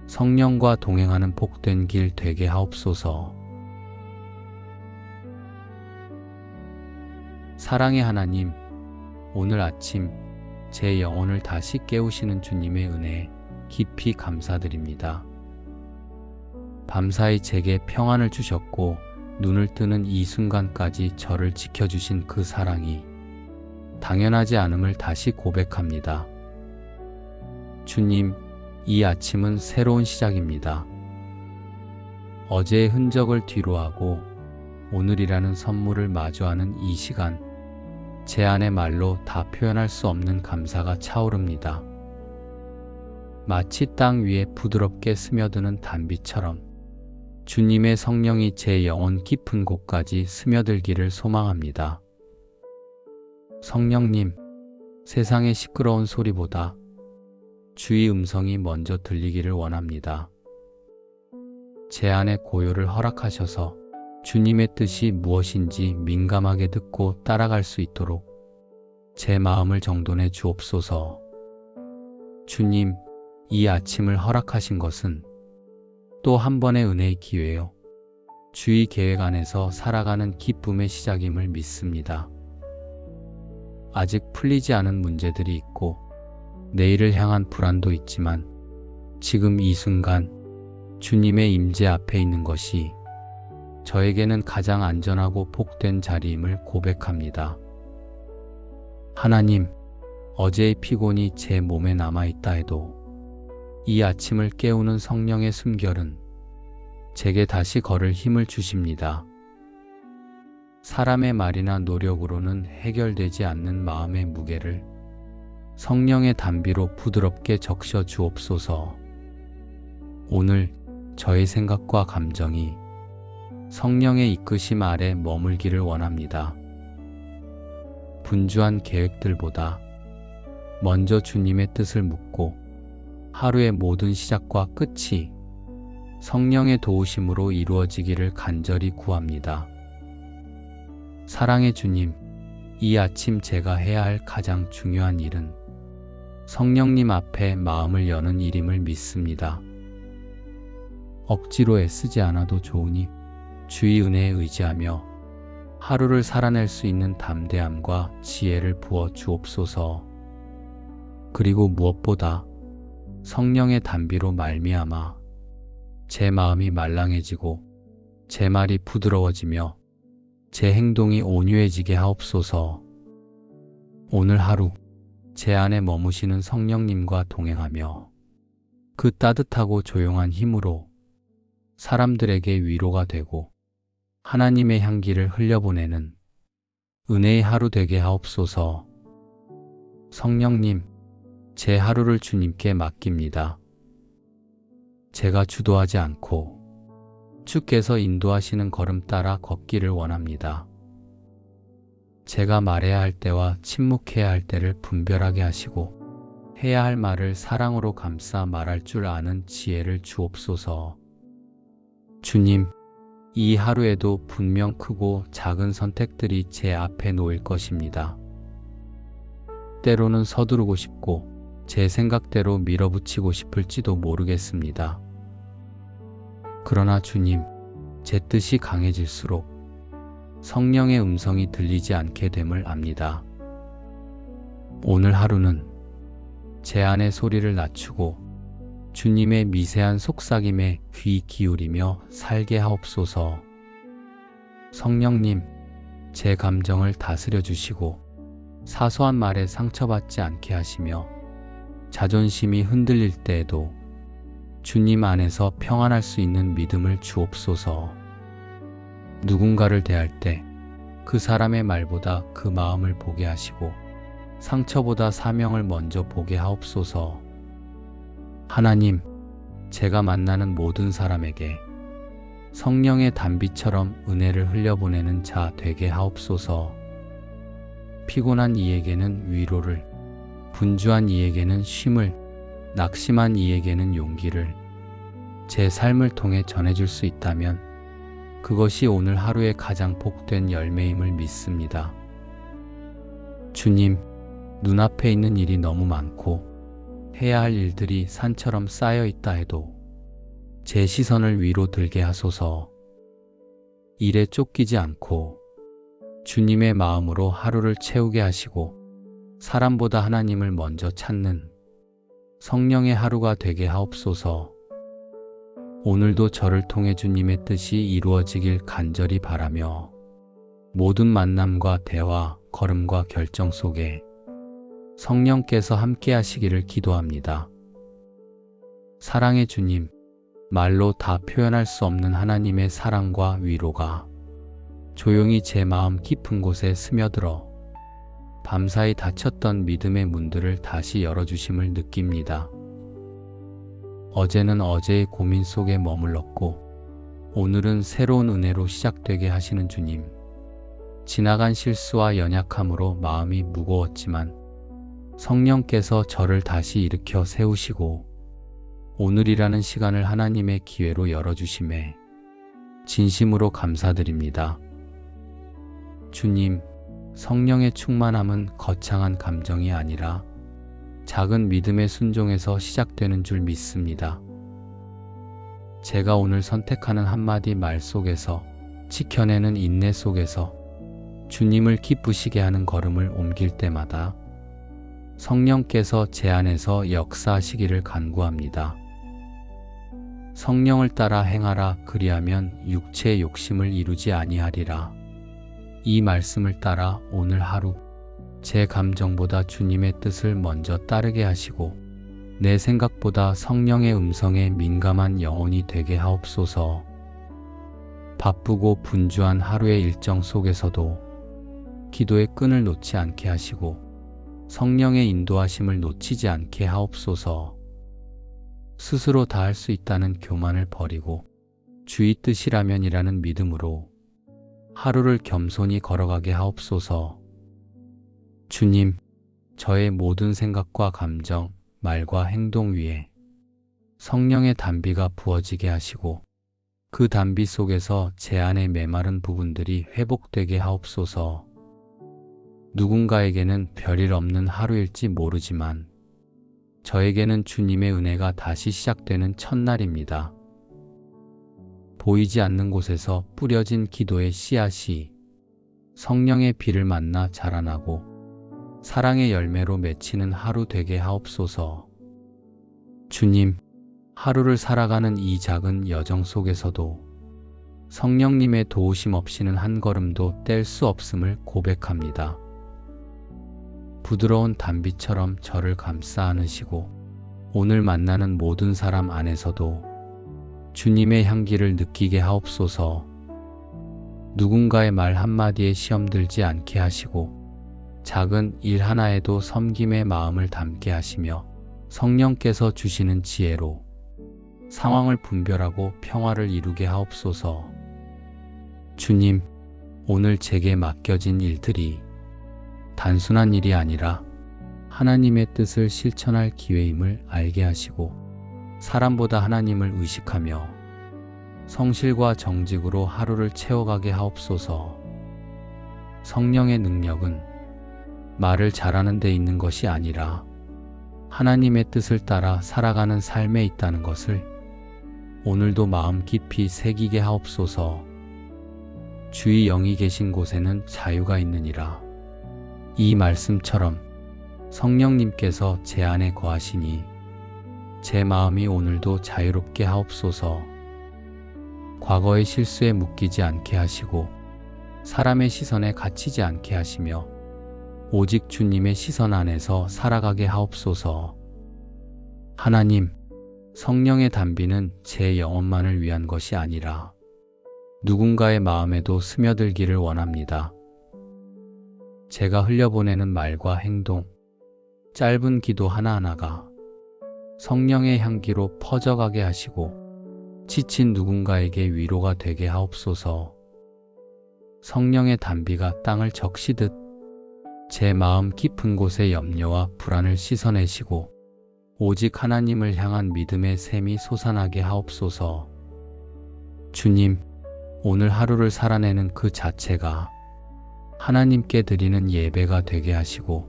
성령과 동행하는 복된 길 되게 하옵소서. 사랑의 하나님, 오늘 아침 제 영혼을 다시 깨우시는 주님의 은혜에 깊이 감사드립니다. 밤사이 제게 평안을 주셨고 눈을 뜨는 이 순간까지 저를 지켜주신 그 사랑이 당연하지 않음을 다시 고백합니다. 주님, 이 아침은 새로운 시작입니다. 어제의 흔적을 뒤로하고 오늘이라는 선물을 마주하는 이 시간, 제 안의 말로 다 표현할 수 없는 감사가 차오릅니다. 마치 땅 위에 부드럽게 스며드는 단비처럼 주님의 성령이 제 영혼 깊은 곳까지 스며들기를 소망합니다. 성령님, 세상의 시끄러운 소리보다 주의 음성이 먼저 들리기를 원합니다. 제 안의 고요를 허락하셔서 주님의 뜻이 무엇인지 민감하게 듣고 따라갈 수 있도록 제 마음을 정돈해 주옵소서. 주님, 이 아침을 허락하신 것은 또 한 번의 은혜의 기회요, 주의 계획 안에서 살아가는 기쁨의 시작임을 믿습니다. 아직 풀리지 않은 문제들이 있고 내일을 향한 불안도 있지만 지금 이 순간 주님의 임재 앞에 있는 것이 저에게는 가장 안전하고 복된 자리임을 고백합니다. 하나님, 어제의 피곤이 제 몸에 남아있다 해도 이 아침을 깨우는 성령의 숨결은 제게 다시 걸을 힘을 주십니다. 사람의 말이나 노력으로는 해결되지 않는 마음의 무게를 성령의 단비로 부드럽게 적셔 주옵소서. 오늘 저의 생각과 감정이 성령의 이끄심 아래 머물기를 원합니다. 분주한 계획들보다 먼저 주님의 뜻을 묻고 하루의 모든 시작과 끝이 성령의 도우심으로 이루어지기를 간절히 구합니다. 사랑의 주님, 이 아침 제가 해야 할 가장 중요한 일은 성령님 앞에 마음을 여는 일임을 믿습니다. 억지로 애쓰지 않아도 좋으니 주의 은혜에 의지하며 하루를 살아낼 수 있는 담대함과 지혜를 부어 주옵소서. 그리고 무엇보다 성령의 단비로 말미암아 제 마음이 말랑해지고 제 말이 부드러워지며 제 행동이 온유해지게 하옵소서. 오늘 하루 제 안에 머무시는 성령님과 동행하며 그 따뜻하고 조용한 힘으로 사람들에게 위로가 되고 하나님의 향기를 흘려보내는 은혜의 하루 되게 하옵소서. 성령님, 제 하루를 주님께 맡깁니다. 제가 주도하지 않고 주께서 인도하시는 걸음 따라 걷기를 원합니다. 제가 말해야 할 때와 침묵해야 할 때를 분별하게 하시고 해야 할 말을 사랑으로 감싸 말할 줄 아는 지혜를 주옵소서. 주님, 이 하루에도 분명 크고 작은 선택들이 제 앞에 놓일 것입니다. 때로는 서두르고 싶고 제 생각대로 밀어붙이고 싶을지도 모르겠습니다. 그러나 주님, 제 뜻이 강해질수록 성령의 음성이 들리지 않게 됨을 압니다. 오늘 하루는 제 안의 소리를 낮추고 주님의 미세한 속삭임에 귀 기울이며 살게 하옵소서. 성령님, 제 감정을 다스려 주시고 사소한 말에 상처받지 않게 하시며 자존심이 흔들릴 때에도 주님 안에서 평안할 수 있는 믿음을 주옵소서. 누군가를 대할 때 그 사람의 말보다 그 마음을 보게 하시고 상처보다 사명을 먼저 보게 하옵소서. 하나님, 제가 만나는 모든 사람에게 성령의 단비처럼 은혜를 흘려보내는 자 되게 하옵소서. 피곤한 이에게는 위로를, 분주한 이에게는 쉼을, 낙심한 이에게는 용기를 제 삶을 통해 전해줄 수 있다면 그것이 오늘 하루의 가장 복된 열매임을 믿습니다. 주님, 눈앞에 있는 일이 너무 많고 해야 할 일들이 산처럼 쌓여 있다 해도 제 시선을 위로 들게 하소서. 일에 쫓기지 않고 주님의 마음으로 하루를 채우게 하시고 사람보다 하나님을 먼저 찾는 성령의 하루가 되게 하옵소서. 오늘도 저를 통해 주님의 뜻이 이루어지길 간절히 바라며 모든 만남과 대화, 걸음과 결정 속에 성령께서 함께 하시기를 기도합니다. 사랑의 주님, 말로 다 표현할 수 없는 하나님의 사랑과 위로가 조용히 제 마음 깊은 곳에 스며들어 밤사이 닫혔던 믿음의 문들을 다시 열어주심을 느낍니다. 어제는 어제의 고민 속에 머물렀고 오늘은 새로운 은혜로 시작되게 하시는 주님. 지나간 실수와 연약함으로 마음이 무거웠지만 성령께서 저를 다시 일으켜 세우시고 오늘이라는 시간을 하나님의 기회로 열어주심에 진심으로 감사드립니다. 주님, 성령의 충만함은 거창한 감정이 아니라 작은 믿음의 순종에서 시작되는 줄 믿습니다. 제가 오늘 선택하는 한마디 말 속에서, 지켜내는 인내 속에서 주님을 기쁘시게 하는 걸음을 옮길 때마다 성령께서 제 안에서 역사하시기를 간구합니다. 성령을 따라 행하라, 그리하면 육체의 욕심을 이루지 아니하리라. 이 말씀을 따라 오늘 하루 제 감정보다 주님의 뜻을 먼저 따르게 하시고 내 생각보다 성령의 음성에 민감한 영혼이 되게 하옵소서. 바쁘고 분주한 하루의 일정 속에서도 기도의 끈을 놓지 않게 하시고 성령의 인도하심을 놓치지 않게 하옵소서. 스스로 다 할 수 있다는 교만을 버리고 주의 뜻이라면이라는 믿음으로 하루를 겸손히 걸어가게 하옵소서. 주님, 저의 모든 생각과 감정, 말과 행동 위에 성령의 단비가 부어지게 하시고 그 단비 속에서 제 안의 메마른 부분들이 회복되게 하옵소서. 누군가에게는 별일 없는 하루일지 모르지만 저에게는 주님의 은혜가 다시 시작되는 첫날입니다. 보이지 않는 곳에서 뿌려진 기도의 씨앗이 성령의 비를 만나 자라나고 사랑의 열매로 맺히는 하루 되게 하옵소서. 주님, 하루를 살아가는 이 작은 여정 속에서도 성령님의 도우심 없이는 한 걸음도 뗄 수 없음을 고백합니다. 부드러운 단비처럼 저를 감싸 안으시고 오늘 만나는 모든 사람 안에서도 주님의 향기를 느끼게 하옵소서. 누군가의 말 한마디에 시험 들지 않게 하시고 작은 일 하나에도 섬김의 마음을 담게 하시며 성령께서 주시는 지혜로 상황을 분별하고 평화를 이루게 하옵소서. 주님, 오늘 제게 맡겨진 일들이 단순한 일이 아니라 하나님의 뜻을 실천할 기회임을 알게 하시고 사람보다 하나님을 의식하며 성실과 정직으로 하루를 채워가게 하옵소서. 성령의 능력은 말을 잘하는 데 있는 것이 아니라 하나님의 뜻을 따라 살아가는 삶에 있다는 것을 오늘도 마음 깊이 새기게 하옵소서. 주의 영이 계신 곳에는 자유가 있느니라. 이 말씀처럼 성령님께서 제 안에 거하시니 제 마음이 오늘도 자유롭게 하옵소서. 과거의 실수에 묶이지 않게 하시고 사람의 시선에 갇히지 않게 하시며 오직 주님의 시선 안에서 살아가게 하옵소서. 하나님, 성령의 단비는 제 영혼만을 위한 것이 아니라 누군가의 마음에도 스며들기를 원합니다. 제가 흘려보내는 말과 행동, 짧은 기도 하나하나가 성령의 향기로 퍼져가게 하시고 지친 누군가에게 위로가 되게 하옵소서. 성령의 단비가 땅을 적시듯 제 마음 깊은 곳의 염려와 불안을 씻어내시고 오직 하나님을 향한 믿음의 샘이 솟아나게 하옵소서. 주님, 오늘 하루를 살아내는 그 자체가 하나님께 드리는 예배가 되게 하시고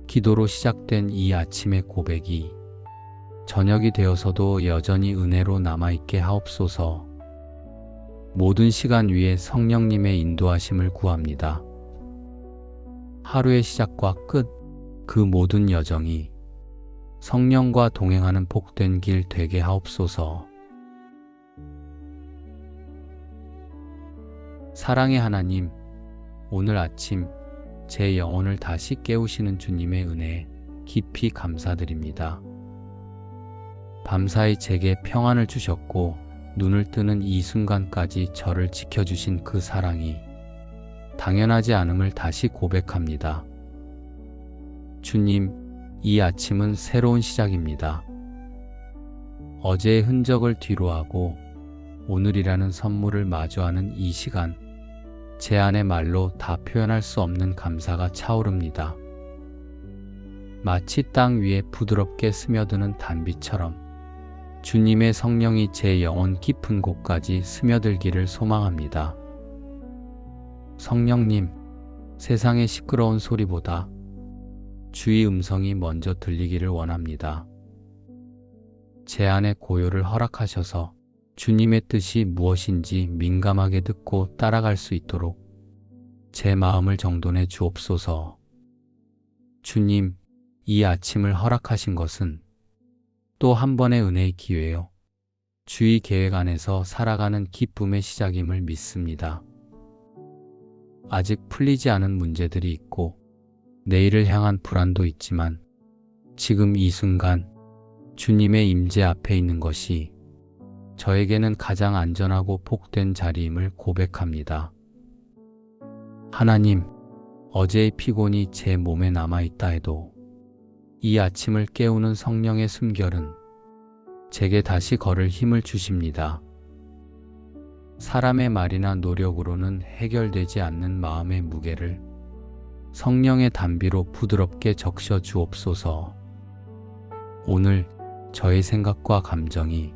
기도로 시작된 이 아침의 고백이 저녁이 되어서도 여전히 은혜로 남아있게 하옵소서. 모든 시간 위에 성령님의 인도하심을 구합니다. 하루의 시작과 끝, 그 모든 여정이 성령과 동행하는 복된 길 되게 하옵소서. 사랑의 하나님, 오늘 아침 제 영혼을 다시 깨우시는 주님의 은혜에 깊이 감사드립니다. 밤사이 제게 평안을 주셨고 눈을 뜨는 이 순간까지 저를 지켜주신 그 사랑이 당연하지 않음을 다시 고백합니다. 주님, 이 아침은 새로운 시작입니다. 어제의 흔적을 뒤로하고 오늘이라는 선물을 마주하는 이 시간, 제 안의 말로 다 표현할 수 없는 감사가 차오릅니다. 마치 땅 위에 부드럽게 스며드는 단비처럼 주님의 성령이 제 영혼 깊은 곳까지 스며들기를 소망합니다. 성령님, 세상의 시끄러운 소리보다 주의 음성이 먼저 들리기를 원합니다. 제 안에 고요를 허락하셔서 주님의 뜻이 무엇인지 민감하게 듣고 따라갈 수 있도록 제 마음을 정돈해 주옵소서. 주님, 이 아침을 허락하신 것은 또 한 번의 은혜의 기회요. 주의 계획 안에서 살아가는 기쁨의 시작임을 믿습니다. 아직 풀리지 않은 문제들이 있고 내일을 향한 불안도 있지만 지금 이 순간 주님의 임재 앞에 있는 것이 저에게는 가장 안전하고 복된 자리임을 고백합니다. 하나님, 어제의 피곤이 제 몸에 남아있다 해도 이 아침을 깨우는 성령의 숨결은 제게 다시 걸을 힘을 주십니다. 사람의 말이나 노력으로는 해결되지 않는 마음의 무게를 성령의 단비로 부드럽게 적셔 주옵소서. 오늘 저의 생각과 감정이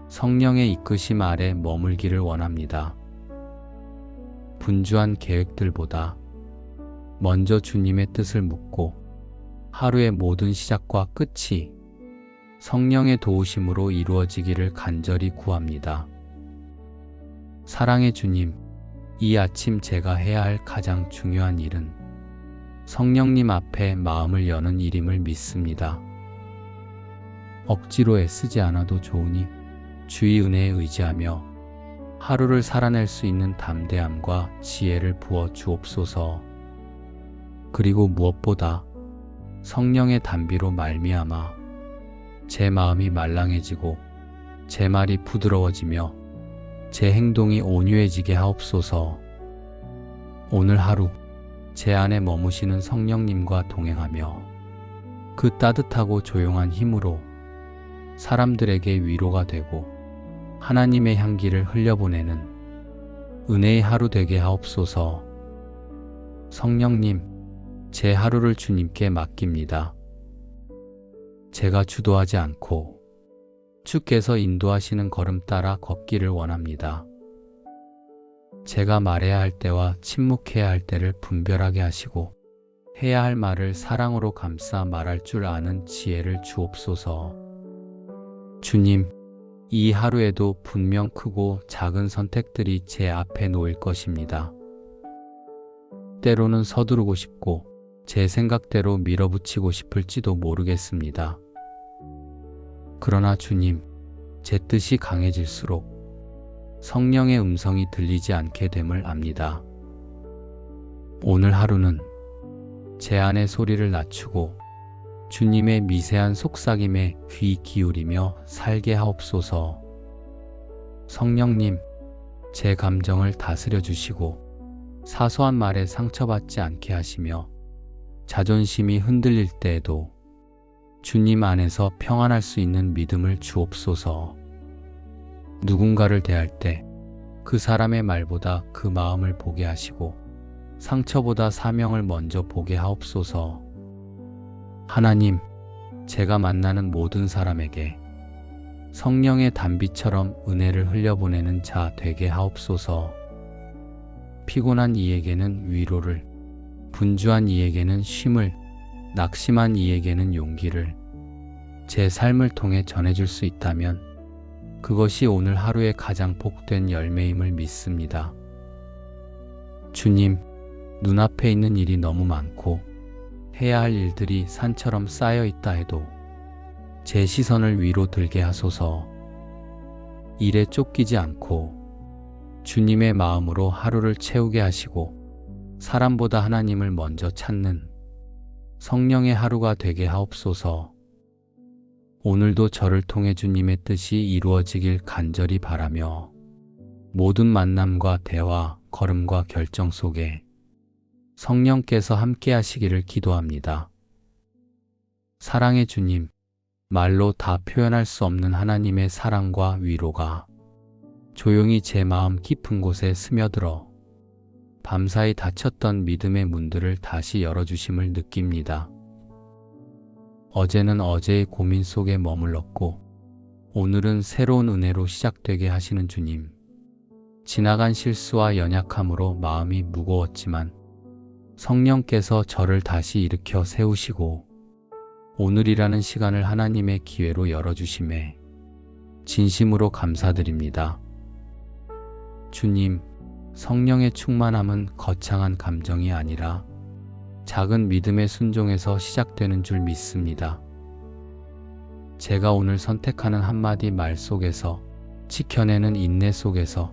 성령의 이끄심 아래 머물기를 원합니다. 분주한 계획들보다 먼저 주님의 뜻을 묻고 하루의 모든 시작과 끝이 성령의 도우심으로 이루어지기를 간절히 구합니다. 사랑의 주님, 이 아침 제가 해야 할 가장 중요한 일은 성령님 앞에 마음을 여는 일임을 믿습니다. 억지로 애쓰지 않아도 좋으니 주의 은혜에 의지하며 하루를 살아낼 수 있는 담대함과 지혜를 부어 주옵소서. 그리고 무엇보다 성령의 단비로 말미암아 제 마음이 말랑해지고 제 말이 부드러워지며 제 행동이 온유해지게 하옵소서. 오늘 하루 제 안에 머무시는 성령님과 동행하며 그 따뜻하고 조용한 힘으로 사람들에게 위로가 되고 하나님의 향기를 흘려보내는 은혜의 하루 되게 하옵소서. 성령님, 제 하루를 주님께 맡깁니다. 제가 주도하지 않고 주께서 인도하시는 걸음 따라 걷기를 원합니다. 제가 말해야 할 때와 침묵해야 할 때를 분별하게 하시고 해야 할 말을 사랑으로 감싸 말할 줄 아는 지혜를 주옵소서. 주님, 이 하루에도 분명 크고 작은 선택들이 제 앞에 놓일 것입니다. 때로는 서두르고 싶고 제 생각대로 밀어붙이고 싶을지도 모르겠습니다. 그러나 주님, 제 뜻이 강해질수록 성령의 음성이 들리지 않게 됨을 압니다. 오늘 하루는 제 안의 소리를 낮추고 주님의 미세한 속삭임에 귀 기울이며 살게 하옵소서. 성령님, 제 감정을 다스려 주시고 사소한 말에 상처받지 않게 하시며 자존심이 흔들릴 때에도 주님 안에서 평안할 수 있는 믿음을 주옵소서. 누군가를 대할 때 그 사람의 말보다 그 마음을 보게 하시고 상처보다 사명을 먼저 보게 하옵소서. 하나님, 제가 만나는 모든 사람에게 성령의 단비처럼 은혜를 흘려보내는 자 되게 하옵소서. 피곤한 이에게는 위로를, 분주한 이에게는 쉼을, 낙심한 이에게는 용기를 제 삶을 통해 전해줄 수 있다면 그것이 오늘 하루의 가장 복된 열매임을 믿습니다. 주님, 눈앞에 있는 일이 너무 많고 해야 할 일들이 산처럼 쌓여 있다 해도 제 시선을 위로 들게 하소서. 일에 쫓기지 않고 주님의 마음으로 하루를 채우게 하시고 사람보다 하나님을 먼저 찾는 성령의 하루가 되게 하옵소서. 오늘도 저를 통해 주님의 뜻이 이루어지길 간절히 바라며 모든 만남과 대화, 걸음과 결정 속에 성령께서 함께 하시기를 기도합니다. 사랑의 주님, 말로 다 표현할 수 없는 하나님의 사랑과 위로가 조용히 제 마음 깊은 곳에 스며들어 밤사이 닫혔던 믿음의 문들을 다시 열어주심을 느낍니다. 어제는 어제의 고민 속에 머물렀고 오늘은 새로운 은혜로 시작되게 하시는 주님. 지나간 실수와 연약함으로 마음이 무거웠지만 성령께서 저를 다시 일으켜 세우시고 오늘이라는 시간을 하나님의 기회로 열어주심에 진심으로 감사드립니다. 주님, 성령의 충만함은 거창한 감정이 아니라 작은 믿음의 순종에서 시작되는 줄 믿습니다. 제가 오늘 선택하는 한마디 말 속에서, 지켜내는 인내 속에서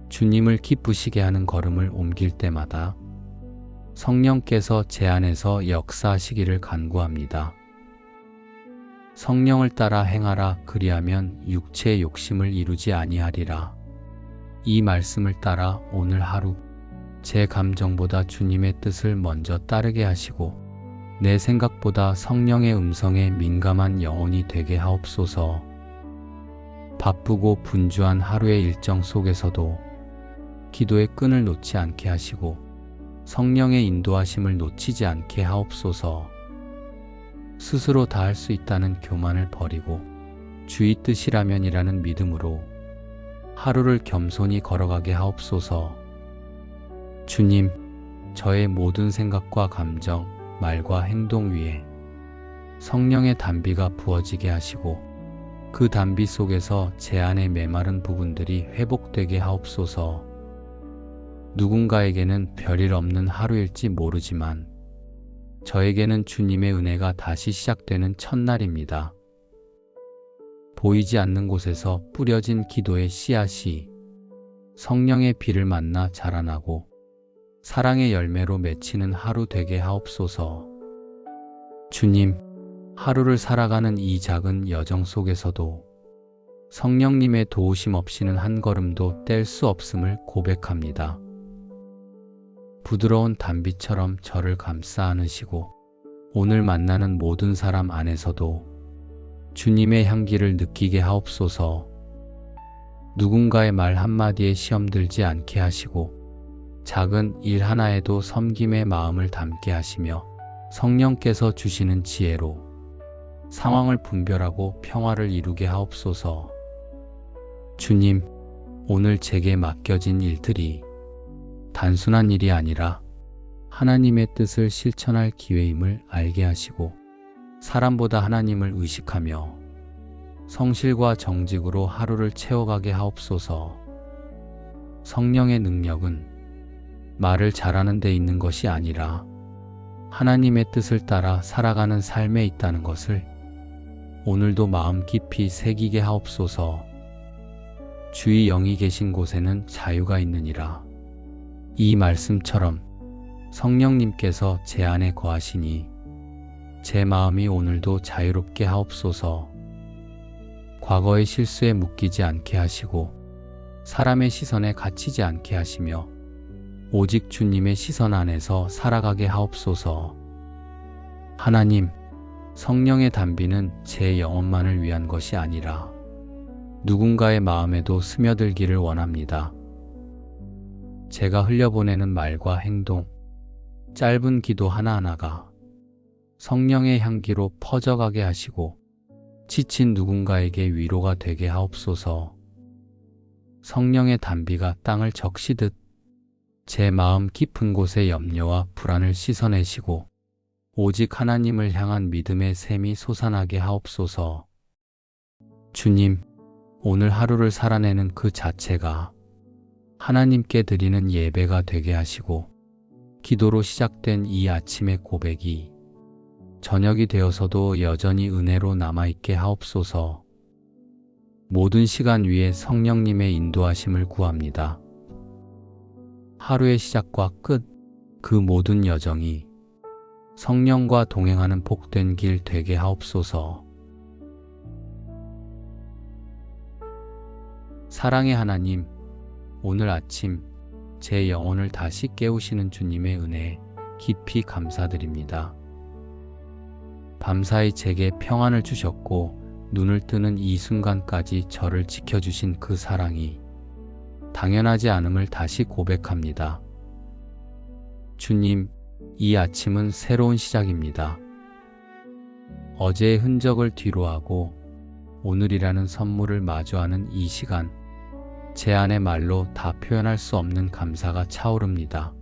주님을 기쁘시게 하는 걸음을 옮길 때마다 성령께서 제 안에서 역사하시기를 간구합니다. 성령을 따라 행하라, 그리하면 육체의 욕심을 이루지 아니하리라. 이 말씀을 따라 오늘 하루 제 감정보다 주님의 뜻을 먼저 따르게 하시고 내 생각보다 성령의 음성에 민감한 영혼이 되게 하옵소서. 바쁘고 분주한 하루의 일정 속에서도 기도의 끈을 놓지 않게 하시고 성령의 인도하심을 놓치지 않게 하옵소서. 스스로 다 할 수 있다는 교만을 버리고 주의 뜻이라면이라는 믿음으로 하루를 겸손히 걸어가게 하옵소서. 주님, 저의 모든 생각과 감정, 말과 행동 위에 성령의 단비가 부어지게 하시고 그 단비 속에서 제 안의 메마른 부분들이 회복되게 하옵소서. 누군가에게는 별일 없는 하루일지 모르지만 저에게는 주님의 은혜가 다시 시작되는 첫날입니다. 보이지 않는 곳에서 뿌려진 기도의 씨앗이 성령의 비를 만나 자라나고 사랑의 열매로 맺히는 하루 되게 하옵소서. 주님, 하루를 살아가는 이 작은 여정 속에서도 성령님의 도우심 없이는 한 걸음도 뗄 수 없음을 고백합니다. 부드러운 단비처럼 저를 감싸 안으시고 오늘 만나는 모든 사람 안에서도 주님의 향기를 느끼게 하옵소서. 누군가의 말 한마디에 시험 들지 않게 하시고 작은 일 하나에도 섬김의 마음을 담게 하시며 성령께서 주시는 지혜로 상황을 분별하고 평화를 이루게 하옵소서. 주님, 오늘 제게 맡겨진 일들이 단순한 일이 아니라 하나님의 뜻을 실천할 기회임을 알게 하시고 사람보다 하나님을 의식하며 성실과 정직으로 하루를 채워가게 하옵소서. 성령의 능력은 말을 잘하는 데 있는 것이 아니라 하나님의 뜻을 따라 살아가는 삶에 있다는 것을 오늘도 마음 깊이 새기게 하옵소서. 주의 영이 계신 곳에는 자유가 있느니라. 이 말씀처럼 성령님께서 제 안에 거하시니 제 마음이 오늘도 자유롭게 하옵소서. 과거의 실수에 묶이지 않게 하시고 사람의 시선에 갇히지 않게 하시며 오직 주님의 시선 안에서 살아가게 하옵소서. 하나님, 성령의 단비는 제 영혼만을 위한 것이 아니라 누군가의 마음에도 스며들기를 원합니다. 제가 흘려보내는 말과 행동, 짧은 기도 하나하나가 성령의 향기로 퍼져가게 하시고 지친 누군가에게 위로가 되게 하옵소서. 성령의 단비가 땅을 적시듯 제 마음 깊은 곳의 염려와 불안을 씻어내시고 오직 하나님을 향한 믿음의 샘이 솟아나게 하옵소서. 주님, 오늘 하루를 살아내는 그 자체가 하나님께 드리는 예배가 되게 하시고 기도로 시작된 이 아침의 고백이 저녁이 되어서도 여전히 은혜로 남아있게 하옵소서. 모든 시간 위에 성령님의 인도하심을 구합니다. 하루의 시작과 끝, 그 모든 여정이 성령과 동행하는 복된 길 되게 하옵소서. 사랑의 하나님, 오늘 아침 제 영혼을 다시 깨우시는 주님의 은혜에 깊이 감사드립니다. 밤사이 제게 평안을 주셨고 눈을 뜨는 이 순간까지 저를 지켜주신 그 사랑이 당연하지 않음을 다시 고백합니다. 주님, 이 아침은 새로운 시작입니다. 어제의 흔적을 뒤로하고 오늘이라는 선물을 마주하는 이 시간, 제 안의 말로 다 표현할 수 없는 감사가 차오릅니다.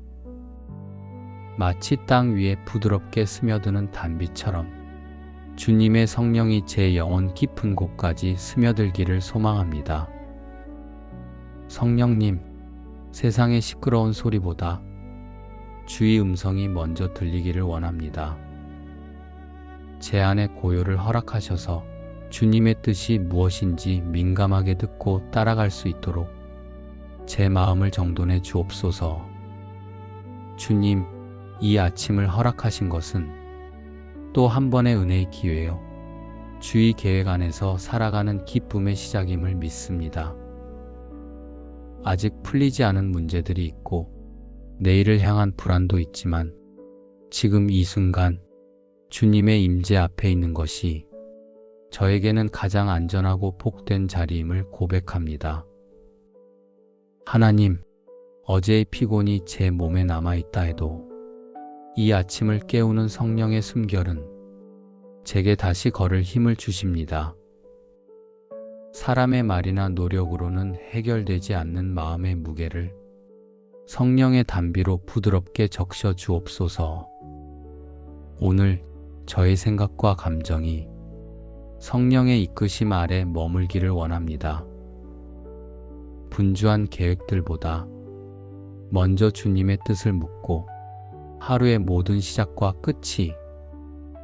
마치 땅 위에 부드럽게 스며드는 단비처럼 주님의 성령이 제 영혼 깊은 곳까지 스며들기를 소망합니다. 성령님, 세상의 시끄러운 소리보다 주의 음성이 먼저 들리기를 원합니다. 제 안의 고요를 허락하셔서 주님의 뜻이 무엇인지 민감하게 듣고 따라갈 수 있도록 제 마음을 정돈해 주옵소서. 주님, 이 아침을 허락하신 것은 또 한 번의 은혜의 기회요. 주의 계획 안에서 살아가는 기쁨의 시작임을 믿습니다. 아직 풀리지 않은 문제들이 있고 내일을 향한 불안도 있지만 지금 이 순간 주님의 임재 앞에 있는 것이 저에게는 가장 안전하고 복된 자리임을 고백합니다. 하나님, 어제의 피곤이 제 몸에 남아있다 해도 이 아침을 깨우는 성령의 숨결은 제게 다시 걸을 힘을 주십니다. 사람의 말이나 노력으로는 해결되지 않는 마음의 무게를 성령의 단비로 부드럽게 적셔 주옵소서. 오늘 저의 생각과 감정이 성령의 이끄심 아래 머물기를 원합니다. 분주한 계획들보다 먼저 주님의 뜻을 묻고 하루의 모든 시작과 끝이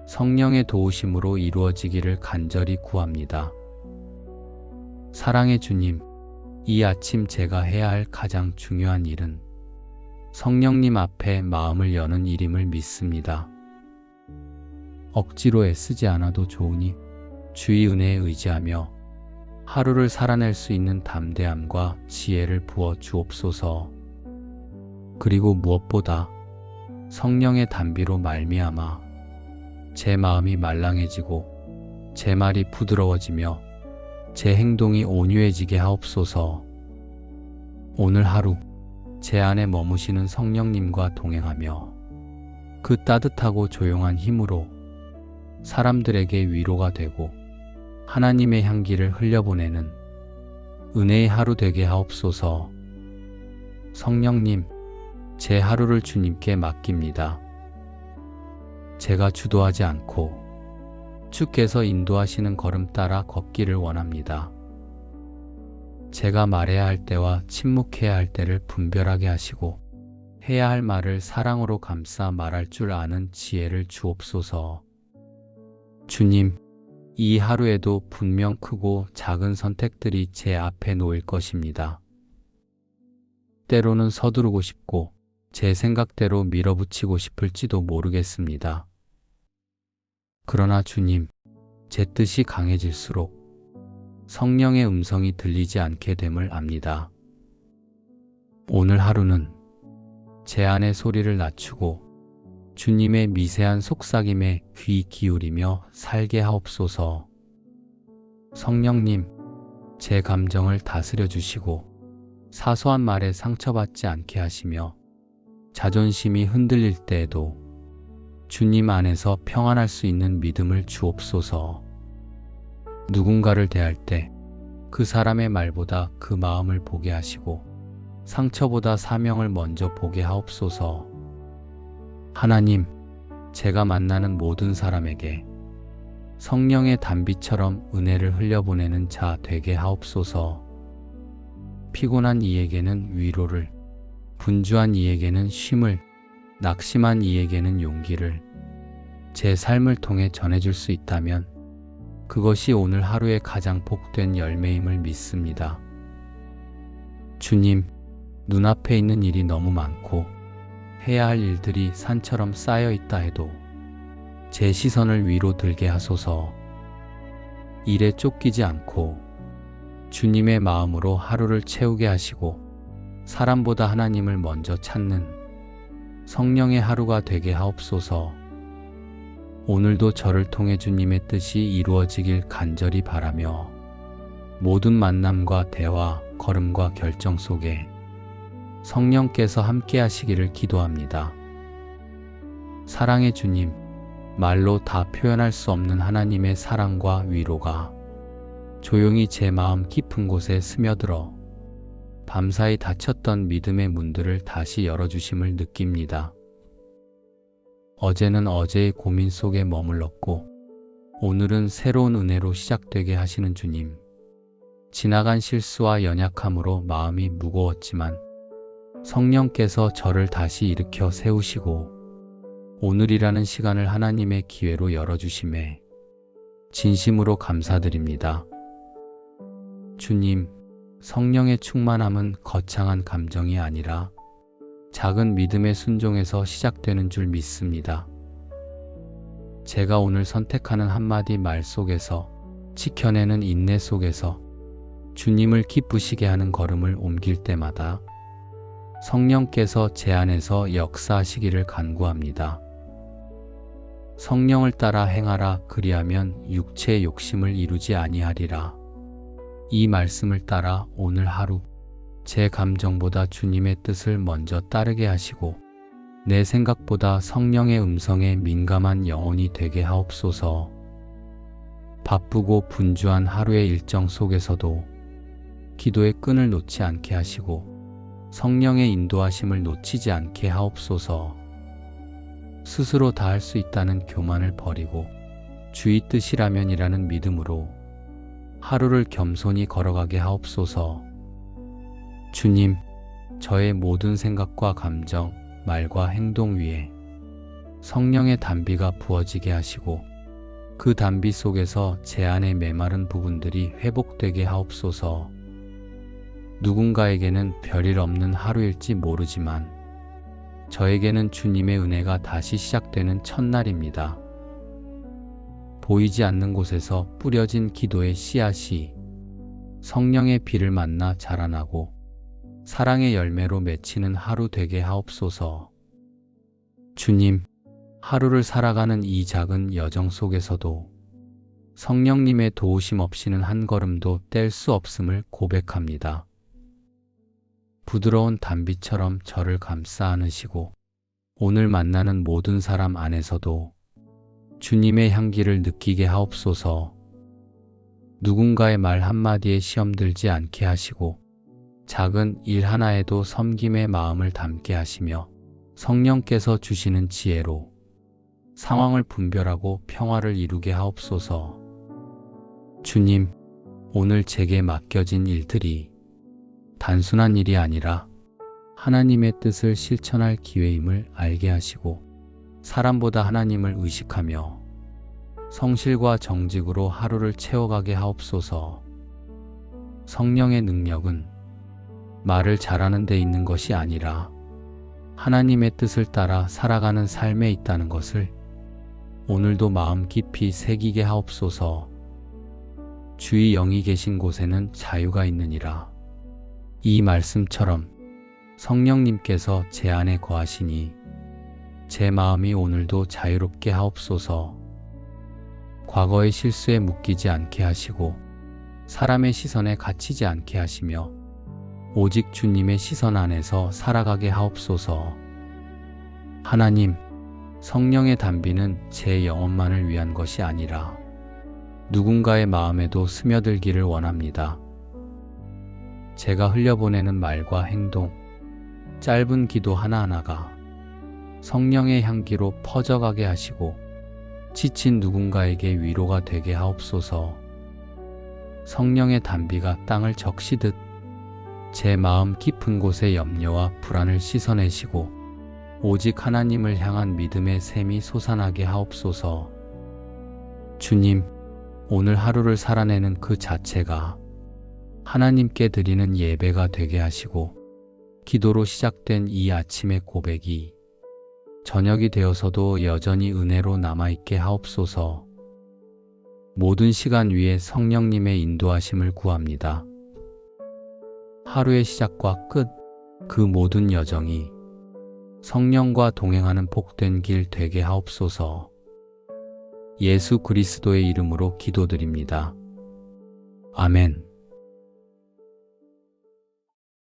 성령의 도우심으로 이루어지기를 간절히 구합니다. 사랑의 주님, 이 아침 제가 해야 할 가장 중요한 일은 성령님 앞에 마음을 여는 일임을 믿습니다. 억지로 애쓰지 않아도 좋으니 주의 은혜에 의지하며 하루를 살아낼 수 있는 담대함과 지혜를 부어 주옵소서. 그리고 무엇보다 성령의 단비로 말미암아 제 마음이 말랑해지고 제 말이 부드러워지며 제 행동이 온유해지게 하옵소서. 오늘 하루 제 안에 머무시는 성령님과 동행하며 그 따뜻하고 조용한 힘으로 사람들에게 위로가 되고 하나님의 향기를 흘려보내는 은혜의 하루 되게 하옵소서. 성령님, 제 하루를 주님께 맡깁니다. 제가 주도하지 않고 주께서 인도하시는 걸음 따라 걷기를 원합니다. 제가 말해야 할 때와 침묵해야 할 때를 분별하게 하시고 해야 할 말을 사랑으로 감싸 말할 줄 아는 지혜를 주옵소서. 주님, 이 하루에도 분명 크고 작은 선택들이 제 앞에 놓일 것입니다. 때로는 서두르고 싶고 제 생각대로 밀어붙이고 싶을지도 모르겠습니다. 그러나 주님, 제 뜻이 강해질수록 성령의 음성이 들리지 않게 됨을 압니다. 오늘 하루는 제 안의 소리를 낮추고 주님의 미세한 속삭임에 귀 기울이며 살게 하옵소서. 성령님, 제 감정을 다스려 주시고 사소한 말에 상처받지 않게 하시며 자존심이 흔들릴 때에도 주님 안에서 평안할 수 있는 믿음을 주옵소서. 누군가를 대할 때 그 사람의 말보다 그 마음을 보게 하시고 상처보다 사명을 먼저 보게 하옵소서. 하나님, 제가 만나는 모든 사람에게 성령의 단비처럼 은혜를 흘려보내는 자 되게 하옵소서. 피곤한 이에게는 위로를, 분주한 이에게는 쉼을, 낙심한 이에게는 용기를 제 삶을 통해 전해줄 수 있다면 그것이 오늘 하루의 가장 복된 열매임을 믿습니다. 주님, 눈앞에 있는 일이 너무 많고 해야 할 일들이 산처럼 쌓여 있다 해도 제 시선을 위로 들게 하소서. 일에 쫓기지 않고 주님의 마음으로 하루를 채우게 하시고 사람보다 하나님을 먼저 찾는 성령의 하루가 되게 하옵소서. 오늘도 저를 통해 주님의 뜻이 이루어지길 간절히 바라며 모든 만남과 대화, 걸음과 결정 속에 성령께서 함께 하시기를 기도합니다. 사랑의 주님, 말로 다 표현할 수 없는 하나님의 사랑과 위로가 조용히 제 마음 깊은 곳에 스며들어 밤사이 닫혔던 믿음의 문들을 다시 열어주심을 느낍니다. 어제는 어제의 고민 속에 머물렀고 오늘은 새로운 은혜로 시작되게 하시는 주님. 지나간 실수와 연약함으로 마음이 무거웠지만 성령께서 저를 다시 일으켜 세우시고 오늘이라는 시간을 하나님의 기회로 열어주심에 진심으로 감사드립니다. 주님, 성령의 충만함은 거창한 감정이 아니라 작은 믿음의 순종에서 시작되는 줄 믿습니다. 제가 오늘 선택하는 한마디 말 속에서, 지켜내는 인내 속에서 주님을 기쁘시게 하는 걸음을 옮길 때마다 성령께서 제 안에서 역사하시기를 간구합니다. 성령을 따라 행하라, 그리하면 육체의 욕심을 이루지 아니하리라. 이 말씀을 따라 오늘 하루 제 감정보다 주님의 뜻을 먼저 따르게 하시고 내 생각보다 성령의 음성에 민감한 영혼이 되게 하옵소서. 바쁘고 분주한 하루의 일정 속에서도 기도의 끈을 놓지 않게 하시고 성령의 인도하심을 놓치지 않게 하옵소서. 스스로 다 할 수 있다는 교만을 버리고 주의 뜻이라면이라는 믿음으로 하루를 겸손히 걸어가게 하옵소서. 주님, 저의 모든 생각과 감정, 말과 행동 위에 성령의 단비가 부어지게 하시고 그 단비 속에서 제 안의 메마른 부분들이 회복되게 하옵소서. 누군가에게는 별일 없는 하루일지 모르지만 저에게는 주님의 은혜가 다시 시작되는 첫날입니다. 보이지 않는 곳에서 뿌려진 기도의 씨앗이 성령의 비를 만나 자라나고 사랑의 열매로 맺히는 하루 되게 하옵소서. 주님, 하루를 살아가는 이 작은 여정 속에서도 성령님의 도우심 없이는 한 걸음도 뗄 수 없음을 고백합니다. 부드러운 단비처럼 저를 감싸 안으시고 오늘 만나는 모든 사람 안에서도 주님의 향기를 느끼게 하옵소서. 누군가의 말 한마디에 시험 들지 않게 하시고 작은 일 하나에도 섬김의 마음을 담게 하시며 성령께서 주시는 지혜로 상황을 분별하고 평화를 이루게 하옵소서. 주님, 오늘 제게 맡겨진 일들이 단순한 일이 아니라 하나님의 뜻을 실천할 기회임을 알게 하시고 사람보다 하나님을 의식하며 성실과 정직으로 하루를 채워가게 하옵소서. 성령의 능력은 말을 잘하는 데 있는 것이 아니라 하나님의 뜻을 따라 살아가는 삶에 있다는 것을 오늘도 마음 깊이 새기게 하옵소서. 주의 영이 계신 곳에는 자유가 있느니라. 이 말씀처럼 성령님께서 제 안에 거하시니 제 마음이 오늘도 자유롭게 하옵소서. 과거의 실수에 묶이지 않게 하시고 사람의 시선에 갇히지 않게 하시며 오직 주님의 시선 안에서 살아가게 하옵소서. 하나님, 성령의 단비는 제 영혼만을 위한 것이 아니라 누군가의 마음에도 스며들기를 원합니다. 제가 흘려보내는 말과 행동, 짧은 기도 하나하나가 성령의 향기로 퍼져가게 하시고 지친 누군가에게 위로가 되게 하옵소서. 성령의 단비가 땅을 적시듯 제 마음 깊은 곳의 염려와 불안을 씻어내시고 오직 하나님을 향한 믿음의 샘이 솟아나게 하옵소서. 주님, 오늘 하루를 살아내는 그 자체가 하나님께 드리는 예배가 되게 하시고 기도로 시작된 이 아침의 고백이 저녁이 되어서도 여전히 은혜로 남아있게 하옵소서. 모든 시간 위에 성령님의 인도하심을 구합니다. 하루의 시작과 끝, 그 모든 여정이 성령과 동행하는 복된 길 되게 하옵소서. 예수 그리스도의 이름으로 기도드립니다. 아멘.